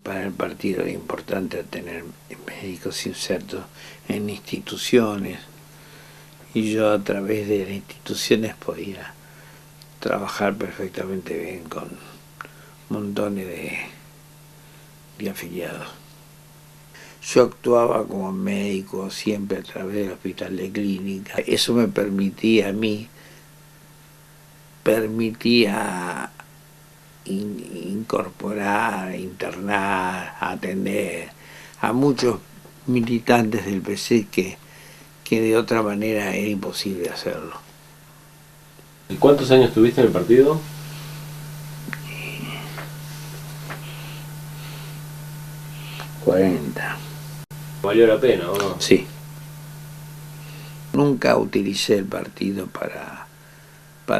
para el partido era importante tener médicos insertos en instituciones, y yo a través de las instituciones podía trabajar perfectamente bien con montones de afiliados. Yo actuaba como médico siempre a través del hospital de clínica. Eso me permitía a mí, incorporar, internar, atender a muchos militantes del PC que de otra manera era imposible hacerlo. ¿Y cuántos años tuviste en el partido? 40. ¿Valió la pena o no? Sí. Nunca utilicé el partido para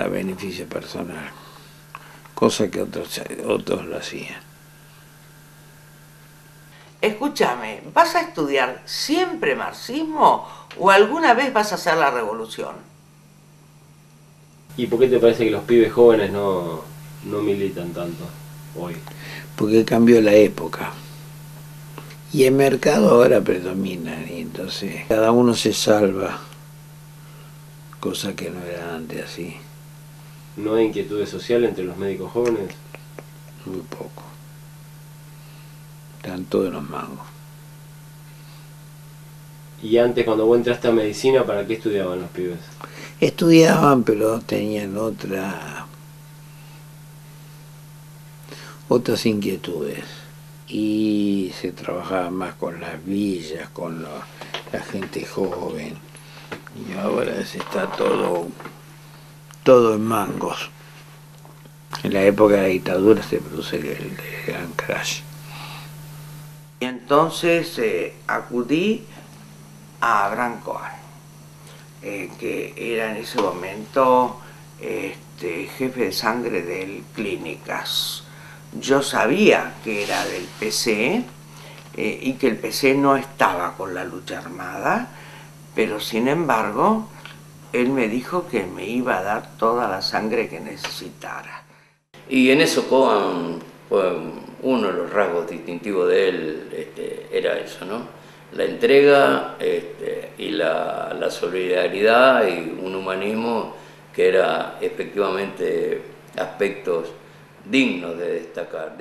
beneficio personal, cosa que otros lo hacían. Escúchame, ¿vas a estudiar siempre marxismo o alguna vez vas a hacer la revolución? ¿Y por qué te parece que los pibes jóvenes no militan tanto hoy? Porque cambió la época. Y el mercado ahora predomina, y entonces cada uno se salva, cosa que no era antes así. ¿No hay inquietudes sociales entre los médicos jóvenes? Muy poco. Están todos los mangos. ¿Y antes, cuando vos entraste a medicina, para qué estudiaban los pibes? Estudiaban, pero tenían otras inquietudes. Y se trabajaba más con las villas, con la gente joven. Y ahora está todo en mangos. En la época de la dictadura se produce el gran crash. Y entonces acudí a Abraham Cohen, que era en ese momento jefe de sangre del Clínicas. Yo sabía que era del PC y que el PC no estaba con la lucha armada, pero sin embargo él me dijo que me iba a dar toda la sangre que necesitara. Y en eso Cohen, uno de los rasgos distintivos de él era eso, ¿no? La entrega y la solidaridad y un humanismo que era efectivamente aspectos dignos de destacar.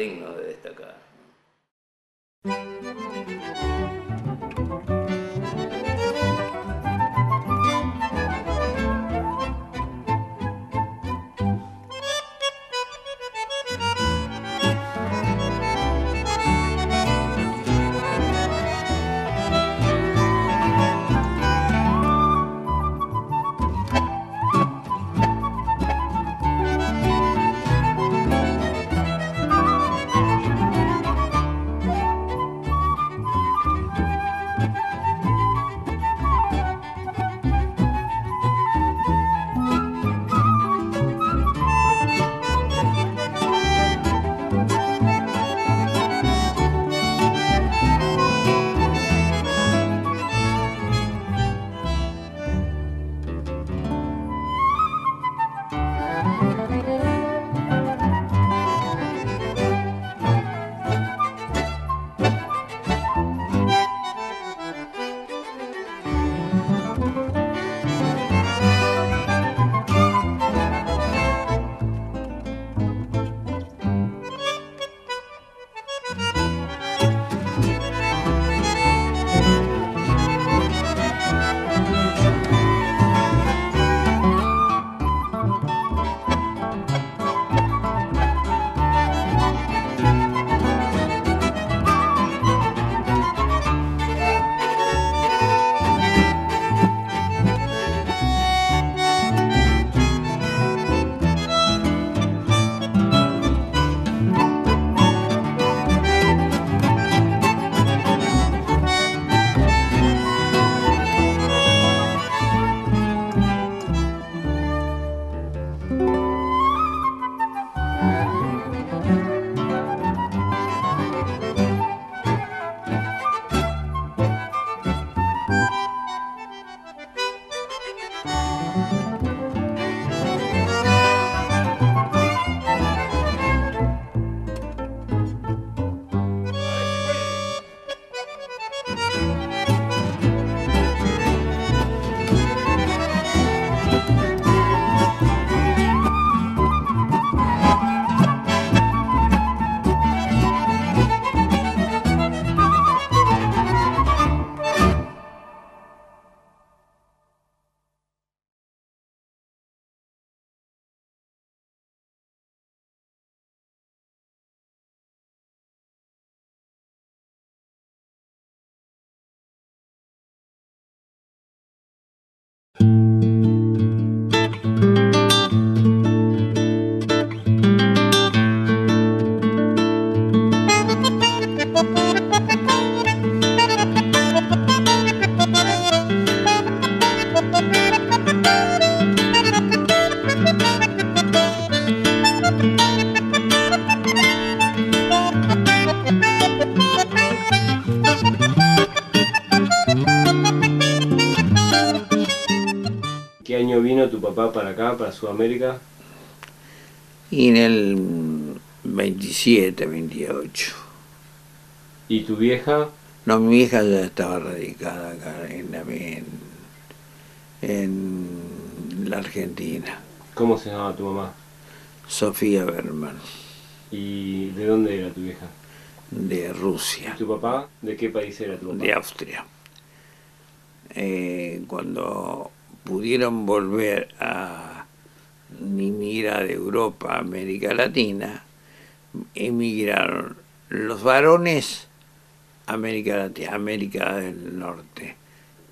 vino tu papá para acá, para Sudamérica? Y en el 27, 28. ¿Y tu vieja? No, mi hija ya estaba radicada acá en la Argentina. ¿Cómo se llamaba tu mamá? Sofía Berman, ¿Y de dónde era tu vieja? de ¿Y Rusia, tu papá? ¿De qué país era tu papá? de Austria. Cuando pudieron volver a emigrar de Europa a América Latina, emigraron los varones a América Latina, América del Norte,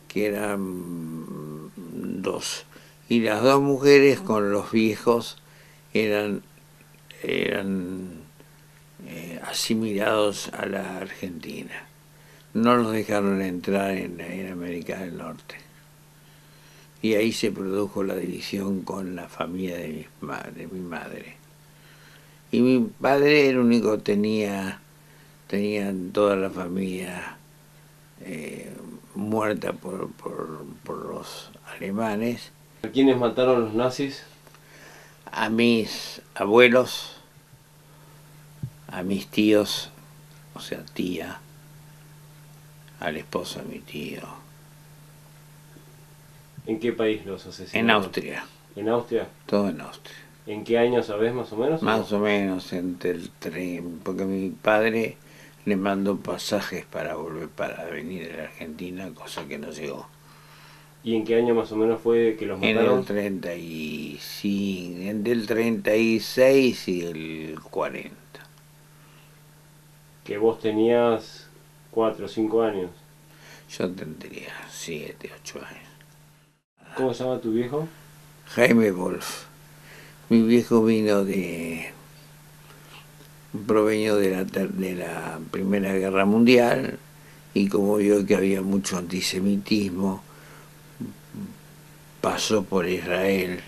que eran dos, y las dos mujeres con los viejos eran asimilados a la Argentina. No los dejaron entrar en América del Norte. Y ahí se produjo la división con la familia de mi madre. Y mi padre era el único que tenían toda la familia muerta por los alemanes. ¿A quiénes mataron los nazis? A mis abuelos, a mis tíos, o sea, tía, al esposo de mi tío. ¿En qué país los asesinaron? En Austria, ¿En Austria? todo en Austria. ¿En qué año sabés más o menos? Más o menos entre el tren, porque mi padre le mandó pasajes para venir a la Argentina, cosa que no llegó. ¿Y en qué año más o menos fue que los En mataron? el 35, entre el 36 y el 40. Que vos tenías 4 o 5 años. Yo tendría 7, 8 años. ¿Cómo se llama tu viejo? Jaime Wolf. Mi viejo provenía de la Primera Guerra Mundial, y como vio que había mucho antisemitismo, pasó por Israel.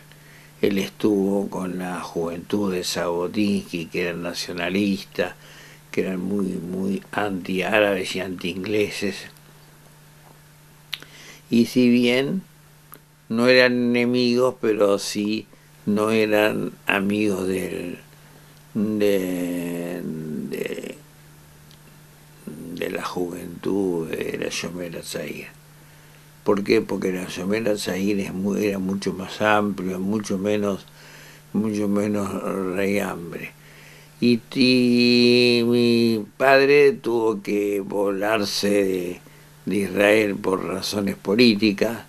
Él estuvo con la juventud de Jabotinsky, que eran nacionalistas, que eran muy anti-árabes y anti-ingleses. Y si bien no eran enemigos, pero sí no eran amigos de la juventud de la Shomer HaTzair. ¿Por qué? Porque la Shomer HaTzair era mucho más amplio, mucho menos rehambre. Y mi padre tuvo que volarse de Israel por razones políticas,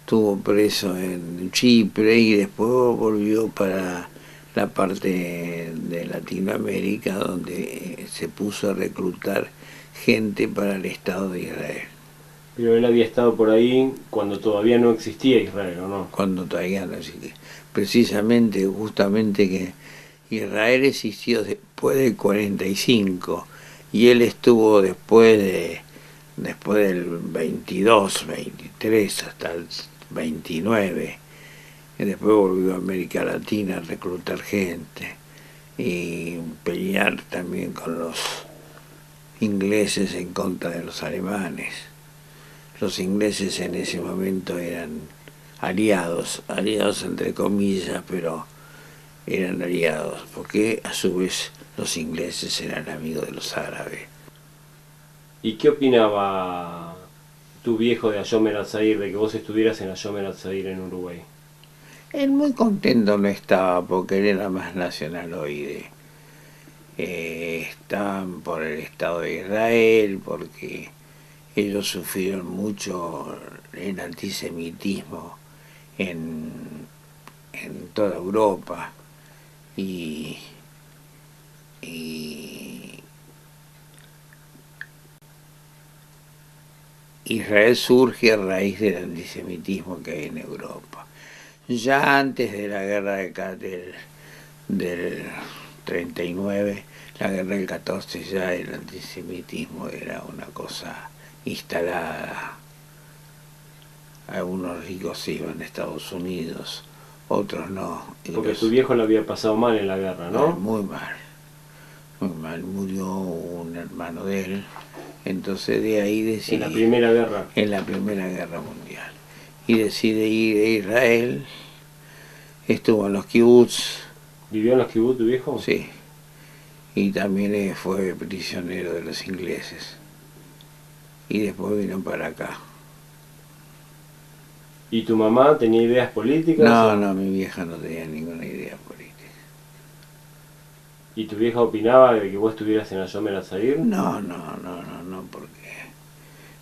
estuvo preso en Chipre y después volvió para la parte de Latinoamérica, donde se puso a reclutar gente para el Estado de Israel. Pero él había estado por ahí cuando todavía no existía Israel, ¿o no? Cuando todavía no existía. Precisamente, justamente que Israel existió después del 45 y él estuvo después del 22, 23 hasta el 29. Y después volvió a América Latina a reclutar gente y pelear también con los ingleses en contra de los alemanes. Los ingleses en ese momento eran aliados entre comillas, pero eran aliados, porque a su vez los ingleses eran amigos de los árabes. ¿Y qué opinaba tu viejo de Shomer HaTzair, de que vos estuvieras en Shomer HaTzair en Uruguay? Él muy contento no estaba, porque él era más nacionaloide. Estaban por el Estado de Israel, porque ellos sufrieron mucho el antisemitismo en toda Europa, y Israel surge a raíz del antisemitismo que hay en Europa. Ya antes de la guerra del 39, la guerra del 14, ya el antisemitismo era una cosa instalada. Algunos ricos se iban a Estados Unidos, otros no. Porque tu viejo lo había pasado mal en la guerra, ¿no? Muy mal. Murió un hermano de él, entonces de ahí decide... En la Primera Guerra. En la Primera Guerra Mundial. Y decide ir a Israel Estuvo en los kibbutz, ¿Vivió en los kibbutz tu viejo? sí, y también fue prisionero de los ingleses. Y después vino para acá. ¿Y tu mamá tenía ideas políticas? No, no, mi vieja no tenía ninguna idea política. ¿Y tu vieja opinaba de que vos estuvieras en la Yomer Atzair? No, porque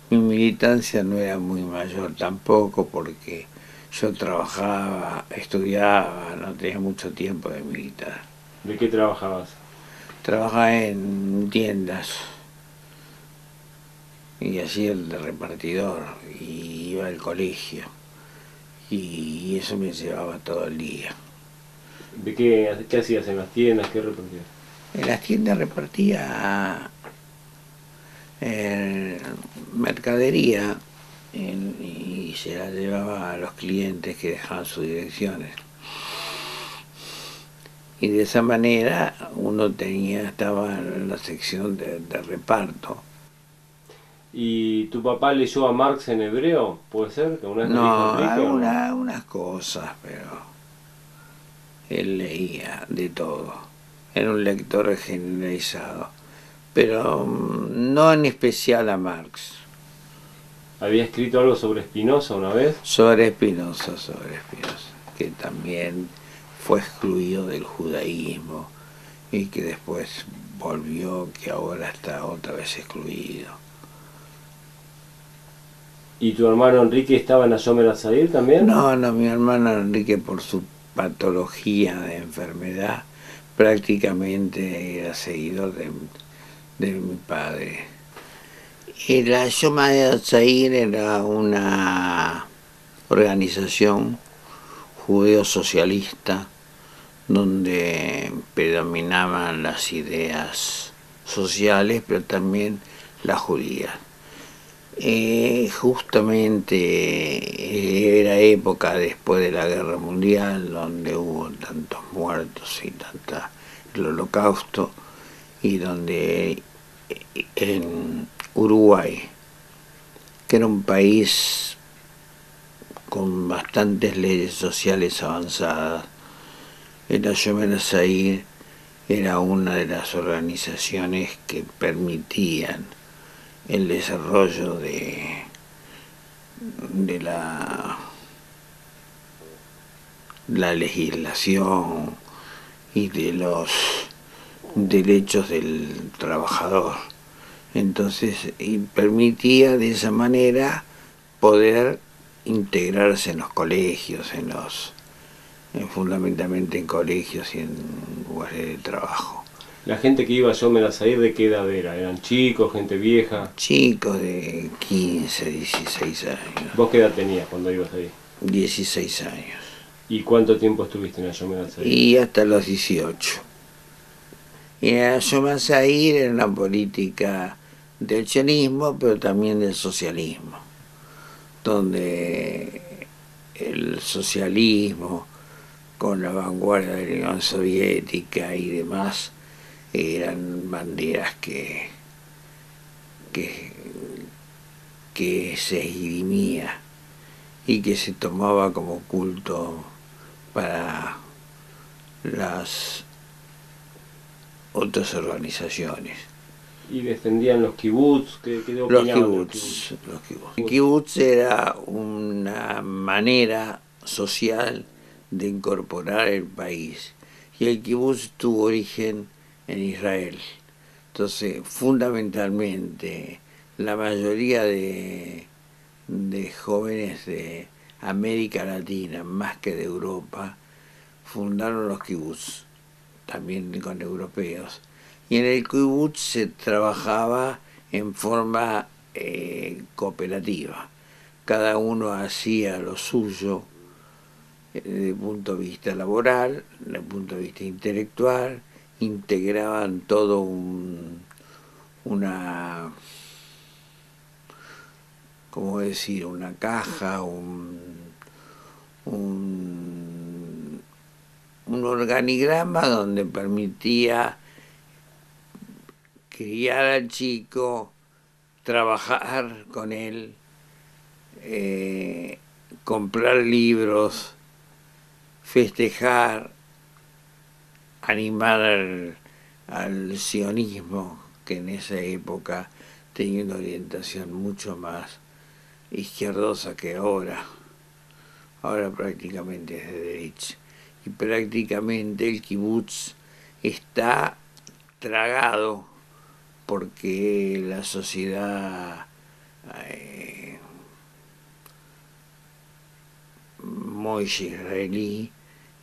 mi militancia no era muy mayor tampoco, porque yo trabajaba, estudiaba, no tenía mucho tiempo de militar. ¿De qué trabajabas? Trabajaba en tiendas y hacía el de repartidor y iba al colegio y eso me llevaba todo el día. ¿De qué hacías en las tiendas? ¿Qué repartías? En las tiendas repartía mercadería y se la llevaba a los clientes que dejaban sus direcciones. Y de esa manera uno estaba en la sección de reparto. ¿Y tu papá leyó a Marx en hebreo? ¿Puede ser? ¿Que una vez me No, dijo Enrique o no? algunas cosas, pero él leía de todo. Era un lector generalizado, pero no en especial a Marx. ¿Había escrito algo sobre Spinoza una vez? Sobre Spinoza, que también fue excluido del judaísmo y que después volvió, que ahora está otra vez excluido. ¿Y tu hermano Enrique estaba en la Yomer Atzair también? No, mi hermano Enrique, por su patología de enfermedad, prácticamente era seguidor de mi padre. Y la Yomer Atzair era una organización judeo-socialista donde predominaban las ideas sociales, pero también las judías. Justamente era época después de la Guerra Mundial, donde hubo tantos muertos y el Holocausto, y donde en Uruguay, que era un país con bastantes leyes sociales avanzadas, la Yomer Atzair era una de las organizaciones que permitían el desarrollo de la legislación y de los derechos del trabajador. Entonces, y permitía de esa manera poder integrarse en los colegios, fundamentalmente en colegios y en lugares de trabajo. ¿La gente que iba a Yomer Atzair de qué edad era? ¿Eran chicos, gente vieja? Chicos de 15, 16 años. ¿Vos qué edad tenías cuando ibas ahí? 16 años. ¿Y cuánto tiempo estuviste en la Yomer Atzair? Y hasta los 18. Y la Yomer Atzair era una política del sionismo, pero también del socialismo, donde el socialismo, con la vanguardia de la Unión Soviética y demás, eran banderas que se esgrimía y que se tomaba como culto para las otras organizaciones. ¿Y defendían los kibbutz? ¿Qué opinaban Los de kibbutz. El kibbutz era una manera social de incorporar el país. Y el kibbutz tuvo origen en Israel. Entonces, fundamentalmente, la mayoría de jóvenes de América Latina, más que de Europa, fundaron los kibbutz, también con europeos. Y en el kibutz se trabajaba en forma cooperativa. Cada uno hacía lo suyo desde el punto de vista laboral, desde el punto de vista intelectual, integraban todo una caja, un organigrama donde permitía criar al chico, trabajar con él, comprar libros, festejar, animar al sionismo, que en esa época tenía una orientación mucho más izquierdosa que ahora. Ahora prácticamente es de derecha. Y prácticamente el kibutz está tragado porque la sociedad moish israelí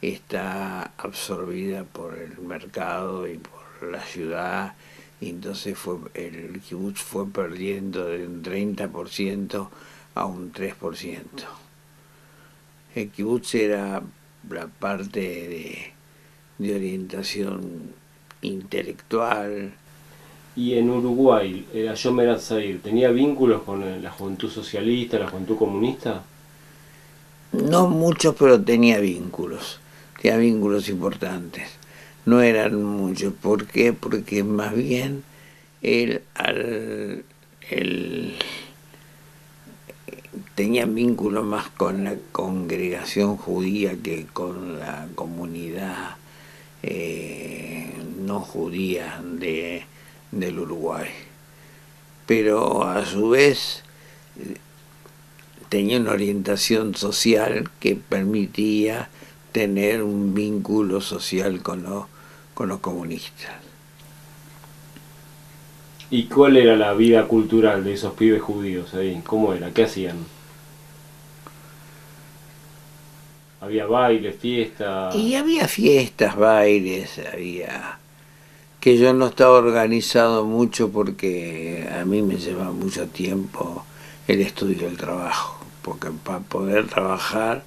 está absorbida por el mercado y por la ciudad, y entonces el kibutz fue perdiendo de un 30% a un 3%. El kibutz era la parte de orientación intelectual. Y en Uruguay, Ayomer Atzair, ¿tenía vínculos con la juventud socialista, la juventud comunista? No muchos, pero tenía vínculos importantes. No eran muchos. ¿Por qué? Porque más bien él tenía vínculos más con la congregación judía que con la comunidad no judía del Uruguay. Pero a su vez tenía una orientación social que permitía tener un vínculo social con los comunistas. ¿Y cuál era la vida cultural de esos pibes judíos ahí? ¿Cómo era? ¿Qué hacían? ¿Había bailes, fiestas? Y había fiestas, bailes, que yo no estaba organizado mucho porque a mí me lleva mucho tiempo el estudio y el trabajo, porque para poder trabajar,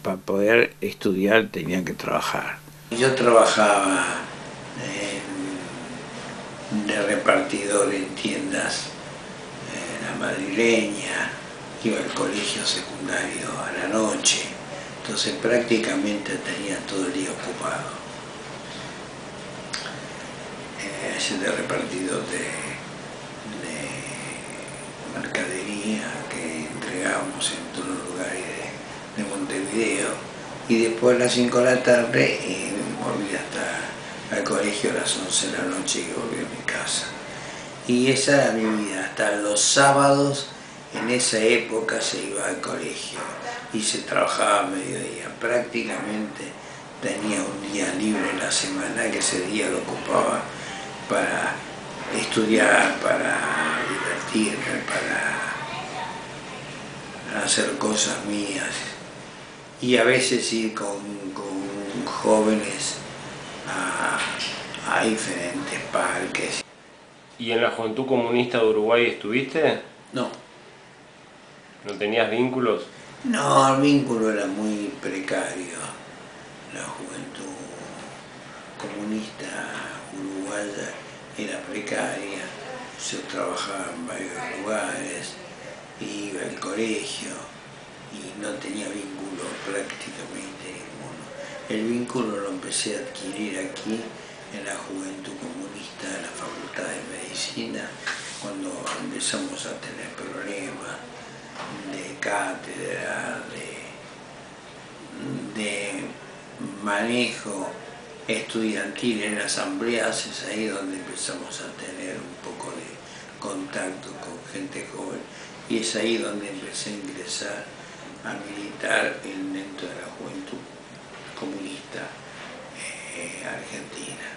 para poder estudiar tenía que trabajar. Yo trabajaba de repartidor en tiendas, la madrileña, iba al colegio secundario a la noche, entonces prácticamente tenía todo el día ocupado. De repartidor de mercadería que entregábamos en todos los lugares de Montevideo, y después a las 5 de la tarde volví hasta al colegio a las 11 de la noche y volví a mi casa. Y esa era mi vida, hasta los sábados en esa época se iba al colegio y se trabajaba a mediodía. Prácticamente tenía un día libre en la semana, que ese día lo ocupaba para estudiar, para divertirme, para hacer cosas mías, y a veces ir con jóvenes a diferentes parques. ¿Y en la Juventud Comunista de Uruguay estuviste? No. ¿No tenías vínculos? No, el vínculo era muy precario. La Juventud Comunista uruguaya era precaria, se trabajaba en varios lugares, iba al colegio y no tenía vínculo prácticamente ninguno. El vínculo lo empecé a adquirir aquí en la Juventud Comunista de la Facultad de Medicina, cuando empezamos a tener problemas de cátedra, de manejo estudiantil en asambleas. Es ahí donde empezamos a tener un poco de contacto con gente joven, y es ahí donde empecé a ingresar a militar dentro de la Juventud Comunista Argentina.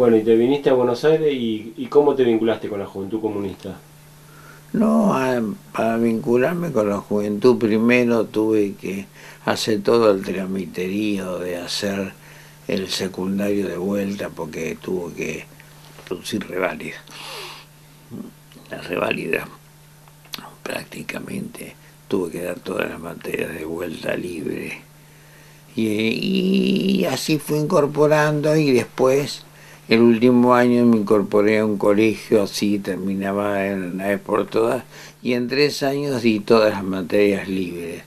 Bueno, y te viniste a Buenos Aires y ¿cómo te vinculaste con la Juventud Comunista? No, para vincularme con la juventud primero tuve que hacer todo el tramiterío de hacer el secundario de vuelta porque tuvo que producir reválida. La reválida prácticamente tuve que dar todas las materias de vuelta libre. Y así fui incorporando y después el último año me incorporé a un colegio, así terminaba en una vez por todas, y en 3 años di todas las materias libres.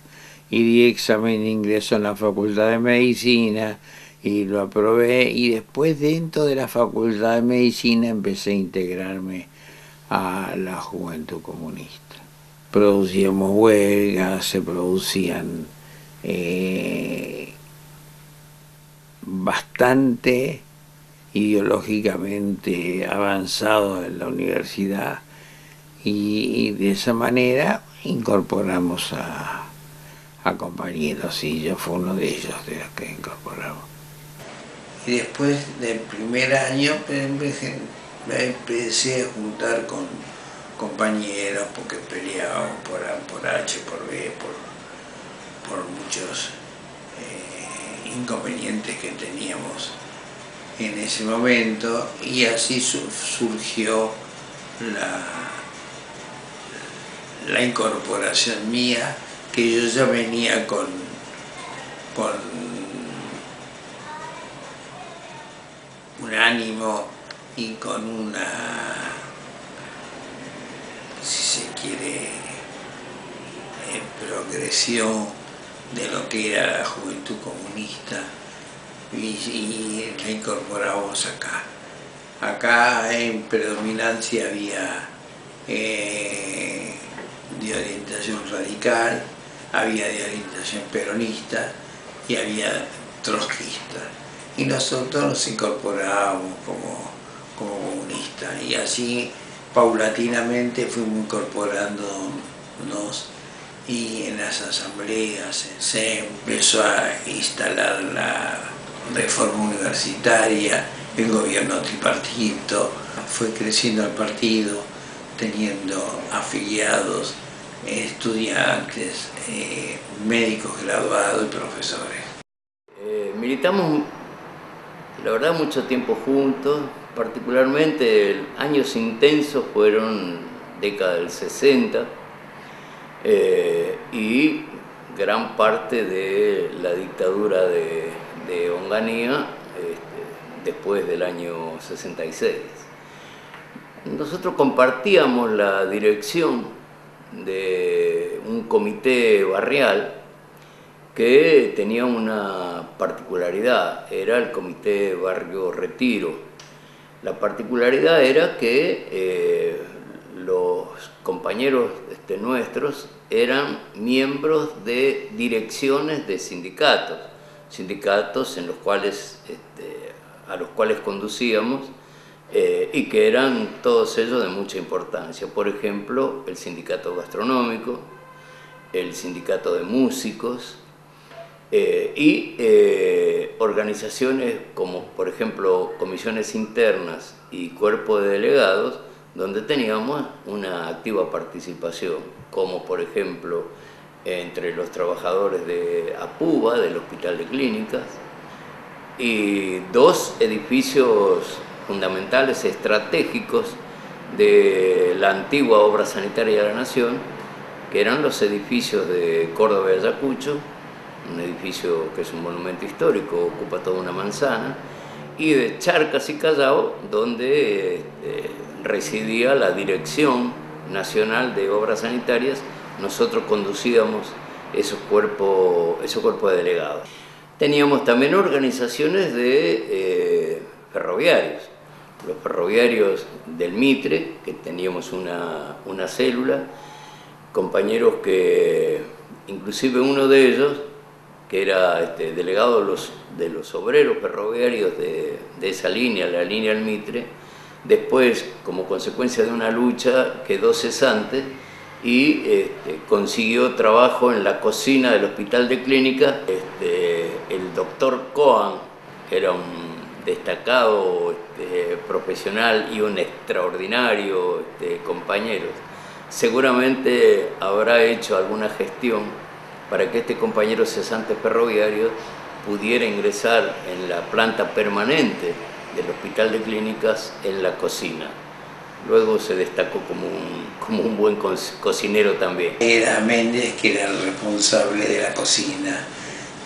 Y di examen de ingreso en la Facultad de Medicina y lo aprobé, y después dentro de la Facultad de Medicina empecé a integrarme a la Juventud Comunista. Producíamos huelgas, se producían bastante ideológicamente avanzado en la universidad y de esa manera incorporamos a compañeros y yo fui uno de ellos de los que incorporamos. Y después del primer año me empecé a juntar con compañeros porque peleábamos por A, por H, por B, por muchos inconvenientes que teníamos en ese momento, y así surgió la incorporación mía, que yo ya venía con un ánimo y con una, si se quiere, progresión de lo que era la Juventud Comunista, y la incorporamos acá. Acá en predominancia había de orientación radical, había de orientación peronista y había trotskista. Y nosotros nos incorporábamos como comunistas, y así paulatinamente fuimos incorporándonos, y en las asambleas se empezó a instalar la reforma universitaria, el gobierno tripartito, fue creciendo el partido, teniendo afiliados, estudiantes, médicos graduados y profesores. Militamos, la verdad, mucho tiempo juntos, particularmente años intensos fueron década del 60 y gran parte de la dictadura de Onganía después del año 66. Nosotros compartíamos la dirección de un comité barrial que tenía una particularidad, era el Comité Barrio Retiro. La particularidad era que los compañeros nuestros eran miembros de direcciones de sindicatos en los cuales, a los cuales conducíamos, y que eran todos ellos de mucha importancia. Por ejemplo, el sindicato gastronómico, el sindicato de músicos, y organizaciones como, por ejemplo, comisiones internas y cuerpo de delegados, donde teníamos una activa participación, como por ejemplo entre los trabajadores de APUBA, del Hospital de Clínicas, y 2 edificios fundamentales estratégicos de la antigua Obra Sanitaria de la Nación, que eran los edificios de Córdoba y Ayacucho, un edificio que es un monumento histórico, ocupa toda una manzana, y de Charcas y Callao, donde residía la Dirección Nacional de Obras Sanitarias. Nosotros conducíamos esos cuerpos de delegados. Teníamos también organizaciones de ferroviarios, los ferroviarios del Mitre, que teníamos una célula, compañeros que, inclusive uno de ellos, que era delegado de los obreros ferroviarios de esa línea, la línea del Mitre, después, como consecuencia de una lucha, quedó cesante y consiguió trabajo en la cocina del Hospital de Clínicas. El doctor Coan, que era un destacado profesional y un extraordinario compañero, seguramente habrá hecho alguna gestión para que este compañero cesante ferroviario pudiera ingresar en la planta permanente del Hospital de Clínicas en la cocina. Luego se destacó como un buen cocinero también. Era Méndez, que era el responsable de la cocina,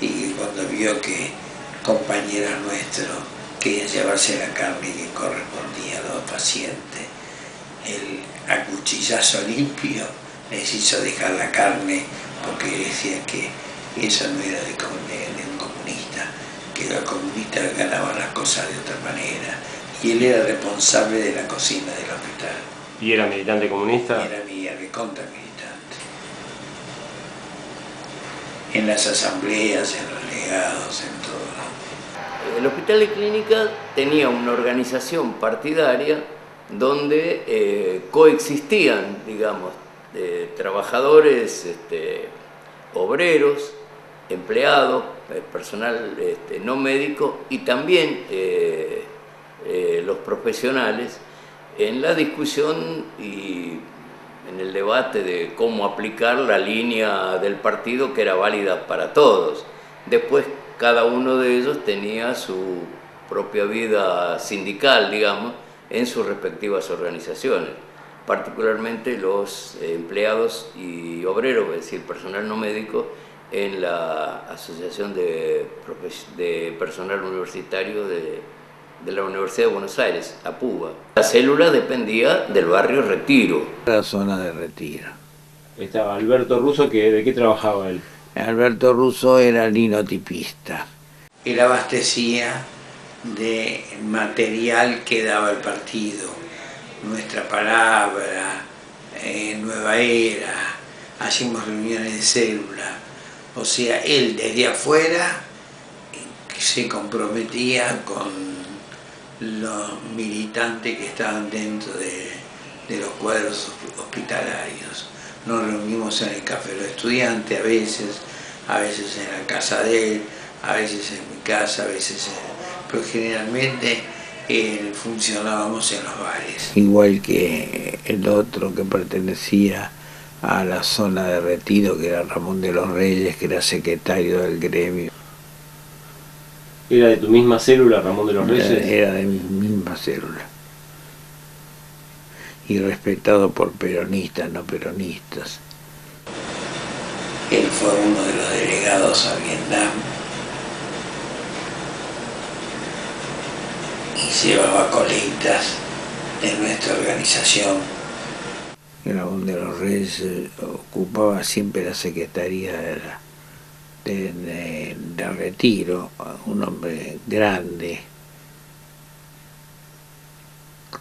y cuando vio que compañeros nuestros querían llevarse la carne que correspondía a los pacientes, el acuchillazo limpio les hizo dejar la carne, porque decía que eso no era de un comunista, que los comunistas ganaban las cosas de otra manera, y él era responsable de la cocina del hospital. ¿Y era militante comunista? Era mi recontra militante. En las asambleas, en los legados, en todo. El Hospital de Clínicas tenía una organización partidaria donde coexistían, digamos, trabajadores, obreros, empleados, personal no médico y también los profesionales en la discusión y en el debate de cómo aplicar la línea del partido que era válida para todos. Después cada uno de ellos tenía su propia vida sindical, digamos, en sus respectivas organizaciones, particularmente los empleados y obreros, es decir, personal no médico, en la Asociación de Personal Universitario de la Universidad de Buenos Aires, APUBA. La célula dependía del barrio Retiro. La zona de Retiro. Estaba Alberto Russo, ¿de qué trabajaba él? Alberto Russo era linotipista. Él abastecía de material que daba el partido, Nuestra Palabra, Nueva Era, hacíamos reuniones de célula. O sea, él desde afuera se comprometía con los militantes que estaban dentro de los cuadros hospitalarios. Nos reunimos en el Café de los Estudiantes, a veces en la casa de él, a veces en mi casa, pero generalmente funcionábamos en los bares. Igual que el otro que pertenecía a la zona de Retiro, que era Ramón de los Reyes, que era secretario del gremio. ¿Era de tu misma célula, Ramón de los Reyes? Era de mi misma célula. Y respetado por peronistas, no peronistas. Él fue uno de los delegados a Vietnam y llevaba colectas de nuestra organización. Ramón de los Reyes ocupaba siempre la secretaría de Retiro, un hombre grande,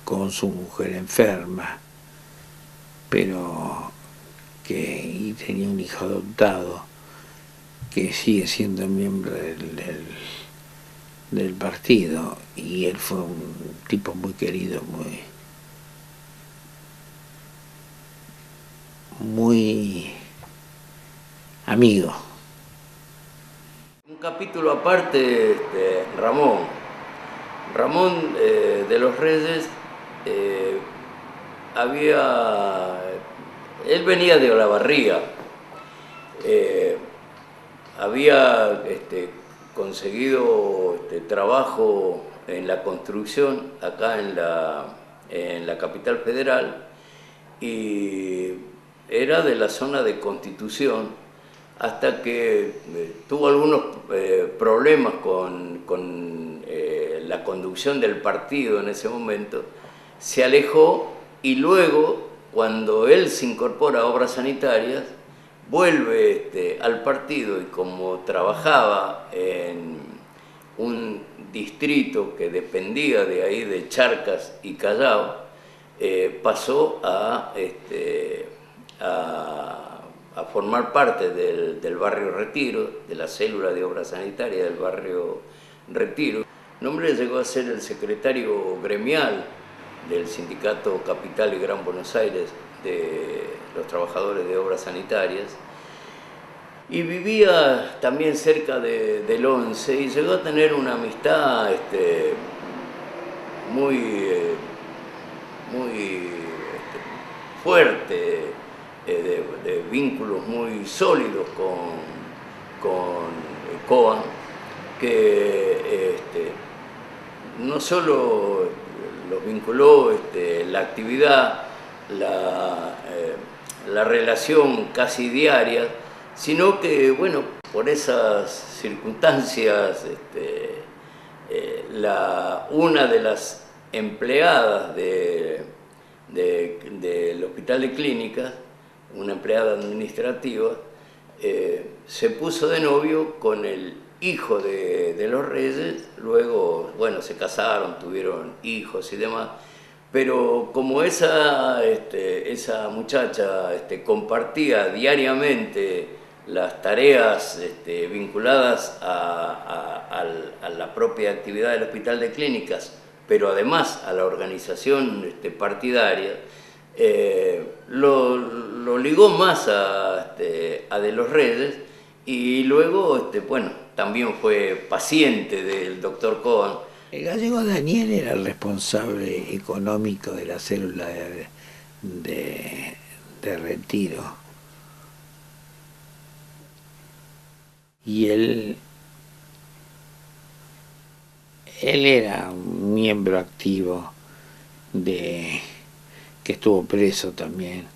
con su mujer enferma, pero y tenía un hijo adoptado que sigue siendo miembro del partido, y él fue un tipo muy querido, muy amigo. Un capítulo aparte, Ramón de los Reyes él venía de Olavarría, había conseguido trabajo en la construcción acá en la capital federal, y era de la zona de Constitución, hasta que tuvo algunos problemas con la conducción del partido en ese momento, se alejó, y luego, cuando él se incorpora a Obras Sanitarias, vuelve al partido, y como trabajaba en un distrito que dependía de ahí, de Charcas y Callao, pasó a formar parte del barrio Retiro, de la célula de Obras Sanitarias del barrio Retiro. El hombre llegó a ser el secretario gremial del Sindicato Capital y Gran Buenos Aires de los trabajadores de Obras Sanitarias, y vivía también cerca del 11 y llegó a tener una amistad muy fuerte, de vínculos muy sólidos con Coan, que no solo los vinculó la actividad, la relación casi diaria, sino que, bueno, por esas circunstancias, una de las empleadas del Hospital de Clínicas, una empleada administrativa, se puso de novio con el hijo de los Reyes. Luego, bueno, se casaron, tuvieron hijos y demás, pero como esa muchacha compartía diariamente las tareas vinculadas a la propia actividad del Hospital de Clínicas, pero además a la organización partidaria, lo ligó más a de los Reyes, y luego, bueno, también fue paciente del doctor Coan. El gallego Daniel era el responsable económico de la célula de retiro. Y él era un miembro activo que estuvo preso también,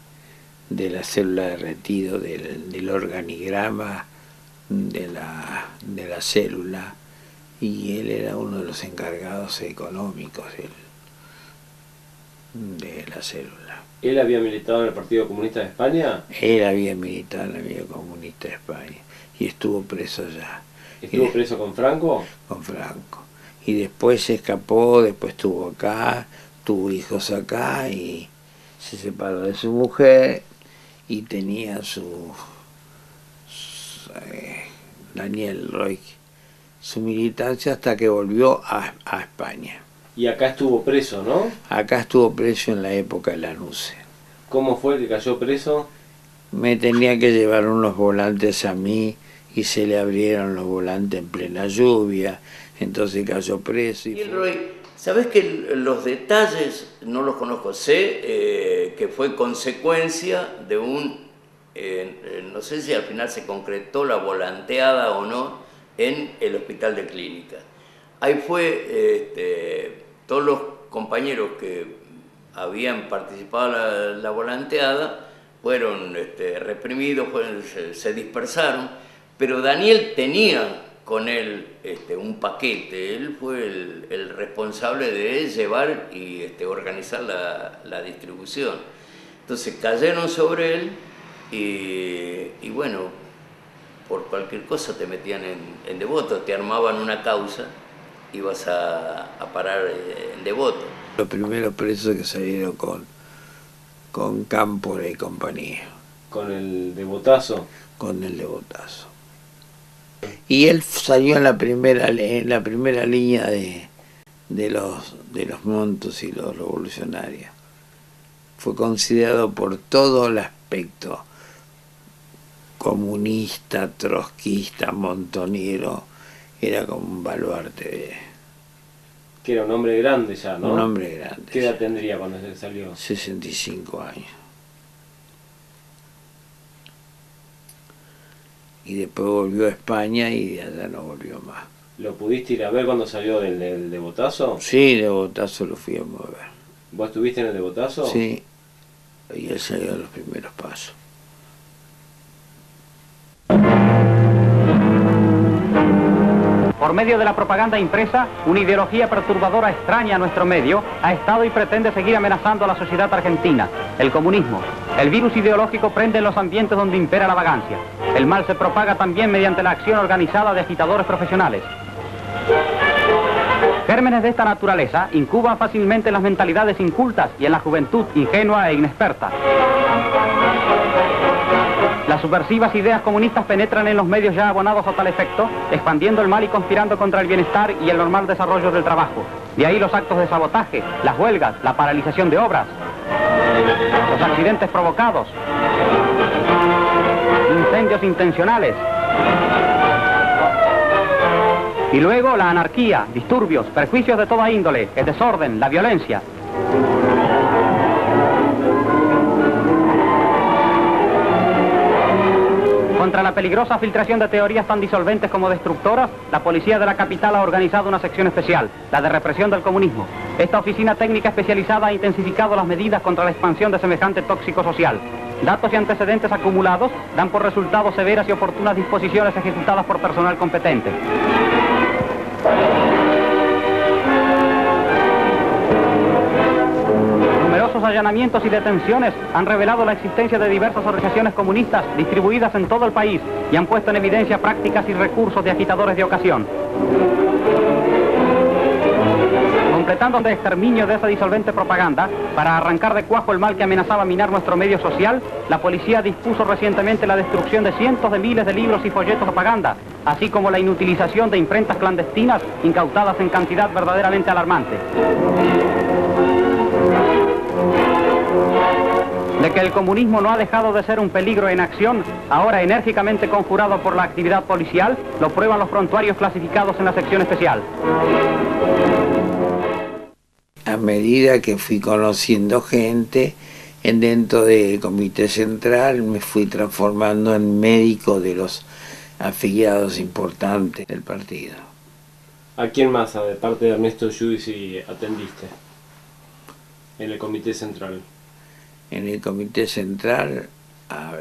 de la célula de retiro, del organigrama de la célula, y él era uno de los encargados económicos de la célula. ¿Él había militado en el Partido Comunista de España? Él había militado en el Partido Comunista de España y estuvo preso allá. ¿Estuvo preso con Franco? Con Franco. Y después se escapó, después estuvo acá, tuvo hijos acá y se separó de su mujer y tenía Daniel Roig, su militancia, hasta que volvió a España. Y acá estuvo preso, ¿no? Acá estuvo preso en la época de Lanuse. ¿Cómo fue que cayó preso? Me tenía que llevar unos volantes a mí y se le abrieron los volantes en plena lluvia, entonces cayó preso. Y Roy, ¿sabés que los detalles no los conozco? Sé que fue consecuencia de no sé si al final se concretó la volanteada o no en el Hospital de Clínicas. Ahí fue, todos los compañeros que habían participado en la volanteada fueron reprimidos, se dispersaron, pero Daniel tenía con él un paquete. Él fue el responsable de llevar y organizar la distribución. Entonces cayeron sobre él y bueno, por cualquier cosa te metían en Devoto, te armaban una causa, ibas a parar en Devoto. Los primeros presos que salieron con Cámpora y compañía. ¿Con el Devotazo? Con el Devotazo. Y él salió en la primera línea de los Montos y los revolucionarios. Fue considerado por todo el aspecto comunista, trotskista, montonero, era como un baluarte. Que era un hombre grande ya, ¿no? Un hombre grande. ¿Qué edad tendría cuando se salió? 65 años. Y después volvió a España y de allá no volvió más. ¿Lo pudiste ir a ver cuando salió del Devotazo? Sí, de Devotazo lo fui a mover. ¿Vos estuviste en el Devotazo? Sí, y él salió de los primeros pasos. Por medio de la propaganda impresa, una ideología perturbadora extraña a nuestro medio ha estado y pretende seguir amenazando a la sociedad argentina. El comunismo. El virus ideológico prende en los ambientes donde impera la vagancia. El mal se propaga también mediante la acción organizada de agitadores profesionales. Gérmenes de esta naturaleza incuban fácilmente en las mentalidades incultas y en la juventud ingenua e inexperta. Las subversivas ideas comunistas penetran en los medios ya abonados a tal efecto, expandiendo el mal y conspirando contra el bienestar y el normal desarrollo del trabajo. De ahí los actos de sabotaje, las huelgas, la paralización de obras, los accidentes provocados, incendios intencionales. Y luego la anarquía, disturbios, perjuicios de toda índole, el desorden, la violencia. Contra la peligrosa filtración de teorías tan disolventes como destructoras, la policía de la capital ha organizado una sección especial, la de represión del comunismo. Esta oficina técnica especializada ha intensificado las medidas contra la expansión de semejante tóxico social. Datos y antecedentes acumulados dan por resultado severas y oportunas disposiciones ejecutadas por personal competente. Numerosos allanamientos y detenciones han revelado la existencia de diversas organizaciones comunistas distribuidas en todo el país y han puesto en evidencia prácticas y recursos de agitadores de ocasión. Completando el exterminio de esa disolvente propaganda, para arrancar de cuajo el mal que amenazaba minar nuestro medio social, la policía dispuso recientemente la destrucción de cientos de miles de libros y folletos de propaganda, así como la inutilización de imprentas clandestinas incautadas en cantidad verdaderamente alarmante. De que el comunismo no ha dejado de ser un peligro en acción, ahora enérgicamente conjurado por la actividad policial, lo prueban los prontuarios clasificados en la sección especial. A medida que fui conociendo gente, dentro del Comité Central me fui transformando en médico de los afiliados importantes del partido. ¿A quién más, de parte de Ernesto Giudici, atendiste en el Comité Central? En el Comité Central, a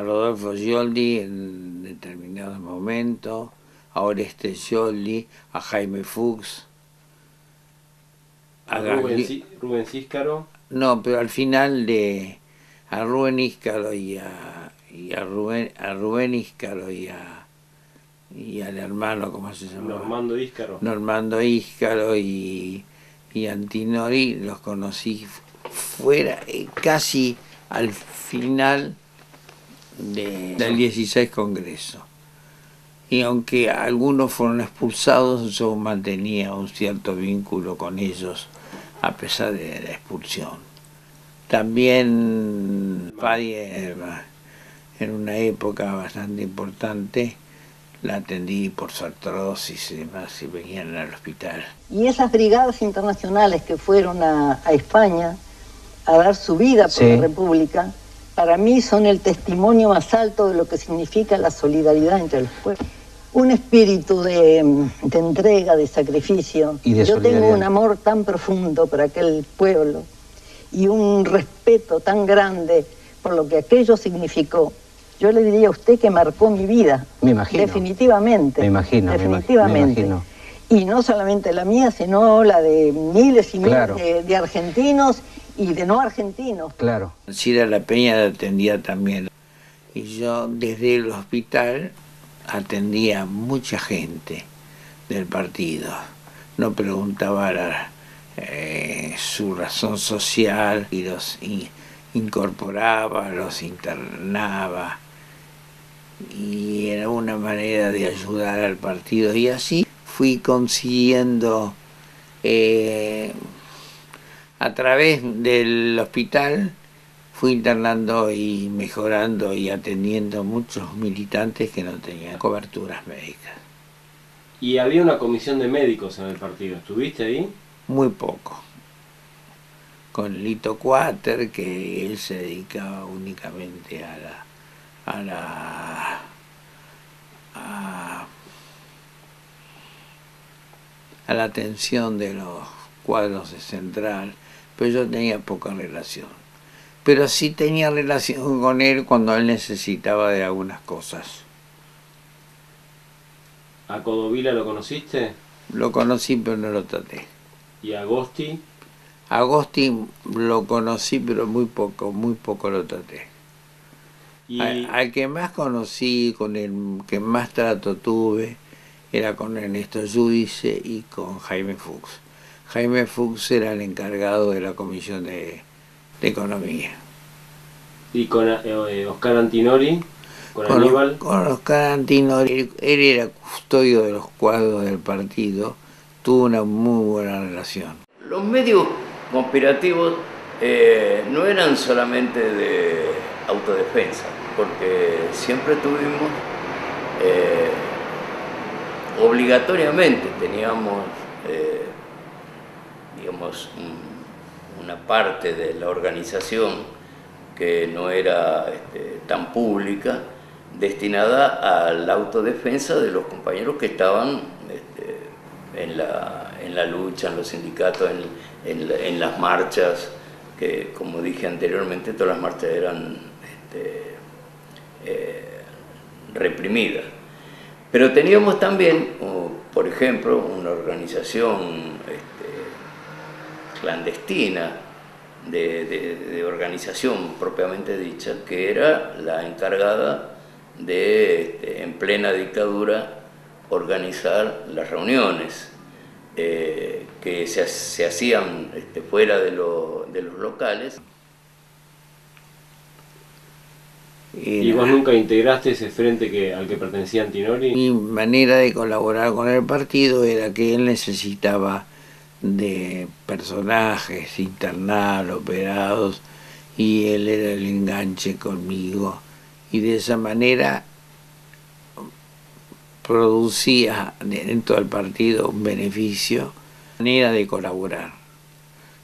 Rodolfo Scioldi en determinados momentos, a Oreste Scioldi, a Jaime Fuchs, a Rubén Císcaro. No, pero al final a Rubén Íscaro y a Rubén Íscaro y al hermano, ¿cómo se llama? Normando Íscaro. Normando Íscaro y Antinori, los conocí fuera, casi al final del 16 Congreso. Y aunque algunos fueron expulsados, yo mantenía un cierto vínculo con ellos a pesar de la expulsión. También Fadier, en una época bastante importante, la atendí por su artrosis y demás, y venían al hospital. Y esas brigadas internacionales que fueron a España a dar su vida por la República, para mí son el testimonio más alto de lo que significa la solidaridad entre los pueblos. Un espíritu de entrega, de sacrificio. Y de Yo tengo un amor tan profundo por aquel pueblo y un respeto tan grande por lo que aquello significó. Yo le diría a usted que marcó mi vida. Me imagino. Definitivamente. Me imagino. Definitivamente. Me imagino. Y no solamente la mía, sino la de miles y miles de argentinos y de no argentinos. Claro. Cira La Peña la atendía también. Y yo desde el hospital atendía a mucha gente del partido. No preguntaba su razón social y los incorporaba, los internaba. Y era una manera de ayudar al partido. Y así fui consiguiendo, a través del hospital, fui internando y mejorando y atendiendo muchos militantes que no tenían coberturas médicas. Y había una comisión de médicos en el partido, ¿estuviste ahí? Muy poco. Con Lito Quater, que él se dedicaba únicamente a la atención de los cuadros de Central, pero yo tenía poca relación. Pero sí tenía relación con él cuando él necesitaba de algunas cosas. ¿A Codovila lo conociste? Lo conocí, pero no lo traté. ¿Y a Agosti? A Agosti lo conocí, pero muy poco lo traté. ¿Y al que más conocí, con el que más trato tuve, era con Ernesto Giudici y con Jaime Fuchs. Jaime Fuchs era el encargado de la Comisión de Economía. ¿Y con Oscar Antinori? ¿Con Aníbal? Con Oscar Antinori, él era custodio de los cuadros del partido, tuvo una muy buena relación. Los medios conspirativos no eran solamente autodefensa, porque siempre tuvimos, obligatoriamente teníamos, digamos, una parte de la organización que no era tan pública, destinada a la autodefensa de los compañeros que estaban en la lucha, en los sindicatos, en las marchas, que como dije anteriormente, todas las marchas eran reprimidas. Pero teníamos también, por ejemplo, una organización clandestina, de organización propiamente dicha, que era la encargada de, en plena dictadura, organizar las reuniones que se hacían fuera de los locales. ¿Y vos nunca integraste ese frente al que pertenecía Antinori? Mi manera de colaborar con el partido era que él necesitaba de personajes internados, operados, y él era el enganche conmigo, y de esa manera producía dentro del partido un beneficio, manera de colaborar,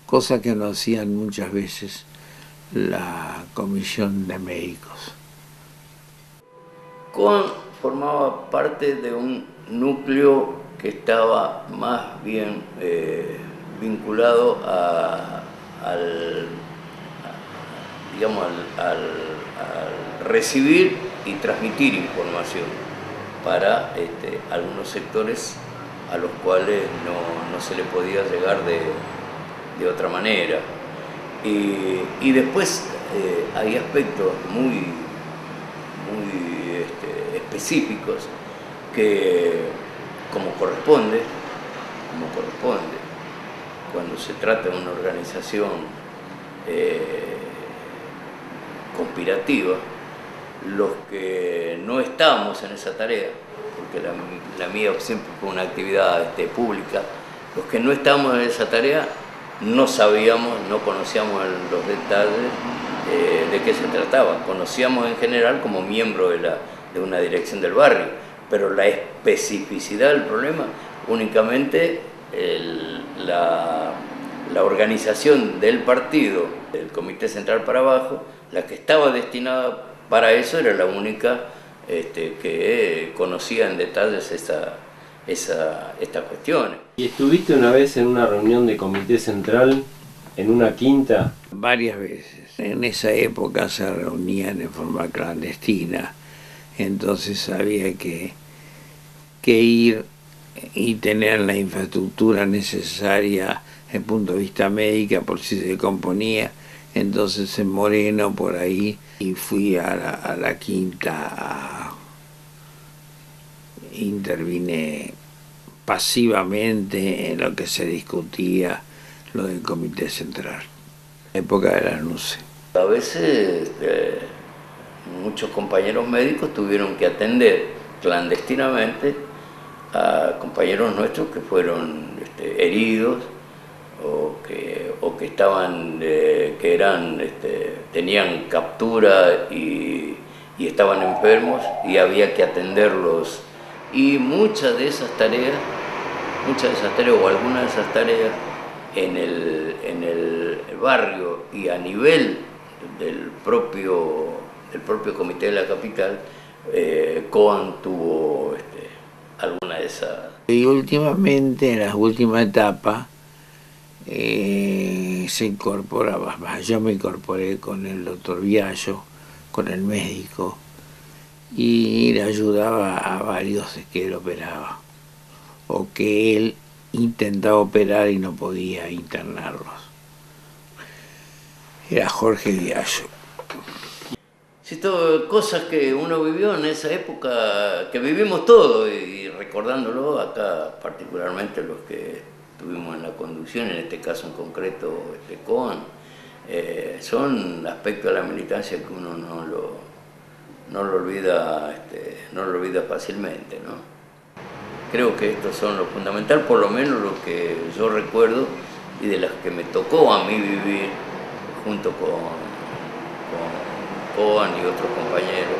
cosa que no hacían muchas veces la comisión de médicos. Coan formaba parte de un núcleo que estaba más bien vinculado al recibir y transmitir información para algunos sectores a los cuales no se le podía llegar de otra manera. Y después hay aspectos muy específicos que, como corresponde, cuando se trata de una organización conspirativa, los que no estamos en esa tarea, porque la mía siempre fue una actividad pública, los que no estamos en esa tarea no sabíamos, no conocíamos los detalles de qué se trataba. Conocíamos en general como miembro de una dirección del barrio, pero la especificidad del problema únicamente la organización del partido, del Comité Central para abajo, la que estaba destinada para eso era la única que conocía en detalles estas cuestiones. ¿Y estuviste una vez en una reunión de Comité Central en una quinta? Varias veces. En esa época se reunían en forma clandestina, entonces había que ir y tener la infraestructura necesaria desde el punto de vista médica por si se componía. Entonces en Moreno, por ahí, y fui a la quinta, intervine pasivamente en lo que se discutía, lo del Comité Central, la época de la NUCE. A veces muchos compañeros médicos tuvieron que atender clandestinamente a compañeros nuestros que fueron heridos o que estaban, tenían captura y estaban enfermos y había que atenderlos. Y muchas de esas tareas o algunas de esas tareas en el barrio y a nivel del propio comité de la capital, Coan tuvo alguna de esas. Y últimamente, en la última etapa, se incorporaba, yo me incorporé con el doctor Viallo, con el médico, y le ayudaba a varios que él operaba, o que él intentaba operar y no podía internarlos. Era Jorge Viallo. Sí, cosas que uno vivió en esa época, que vivimos todos, y recordándolo acá, particularmente los que estuvimos en la conducción, en este caso en concreto Coan, son aspectos de la militancia que uno no lo olvida fácilmente, ¿no? Creo que estos son lo fundamental, por lo menos lo que yo recuerdo y de las que me tocó a mí vivir junto con Coan y otros compañeros,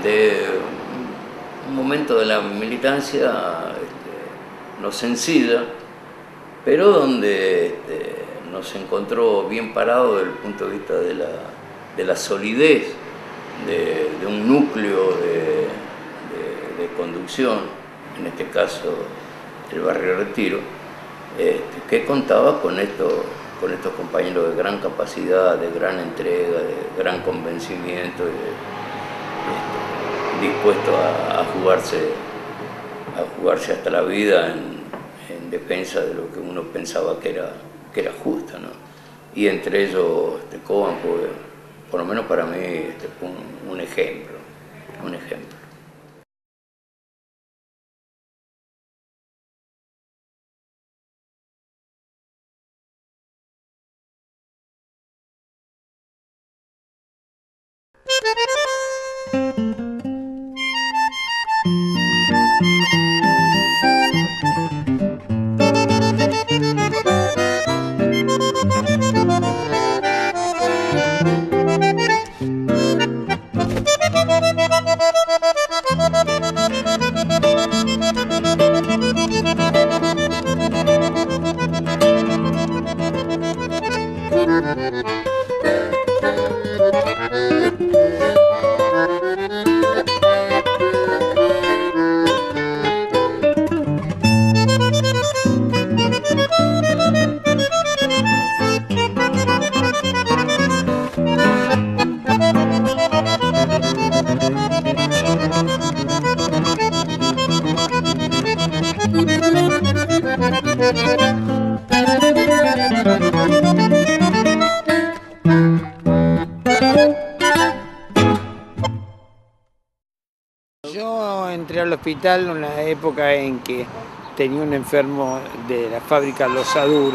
de un momento de la militancia no sencilla, pero donde nos encontró bien parados desde el punto de vista de la solidez de un núcleo de conducción, en este caso el Barrio Retiro, que contaba con estos compañeros de gran capacidad, de gran entrega, de gran convencimiento, dispuestos a jugarse hasta la vida en defensa de lo que uno pensaba que era justo, ¿no? Y entre ellos Coan fue, por lo menos para mí, fue un ejemplo. Yo entré al hospital en una época en que tenía un enfermo de la fábrica Losadur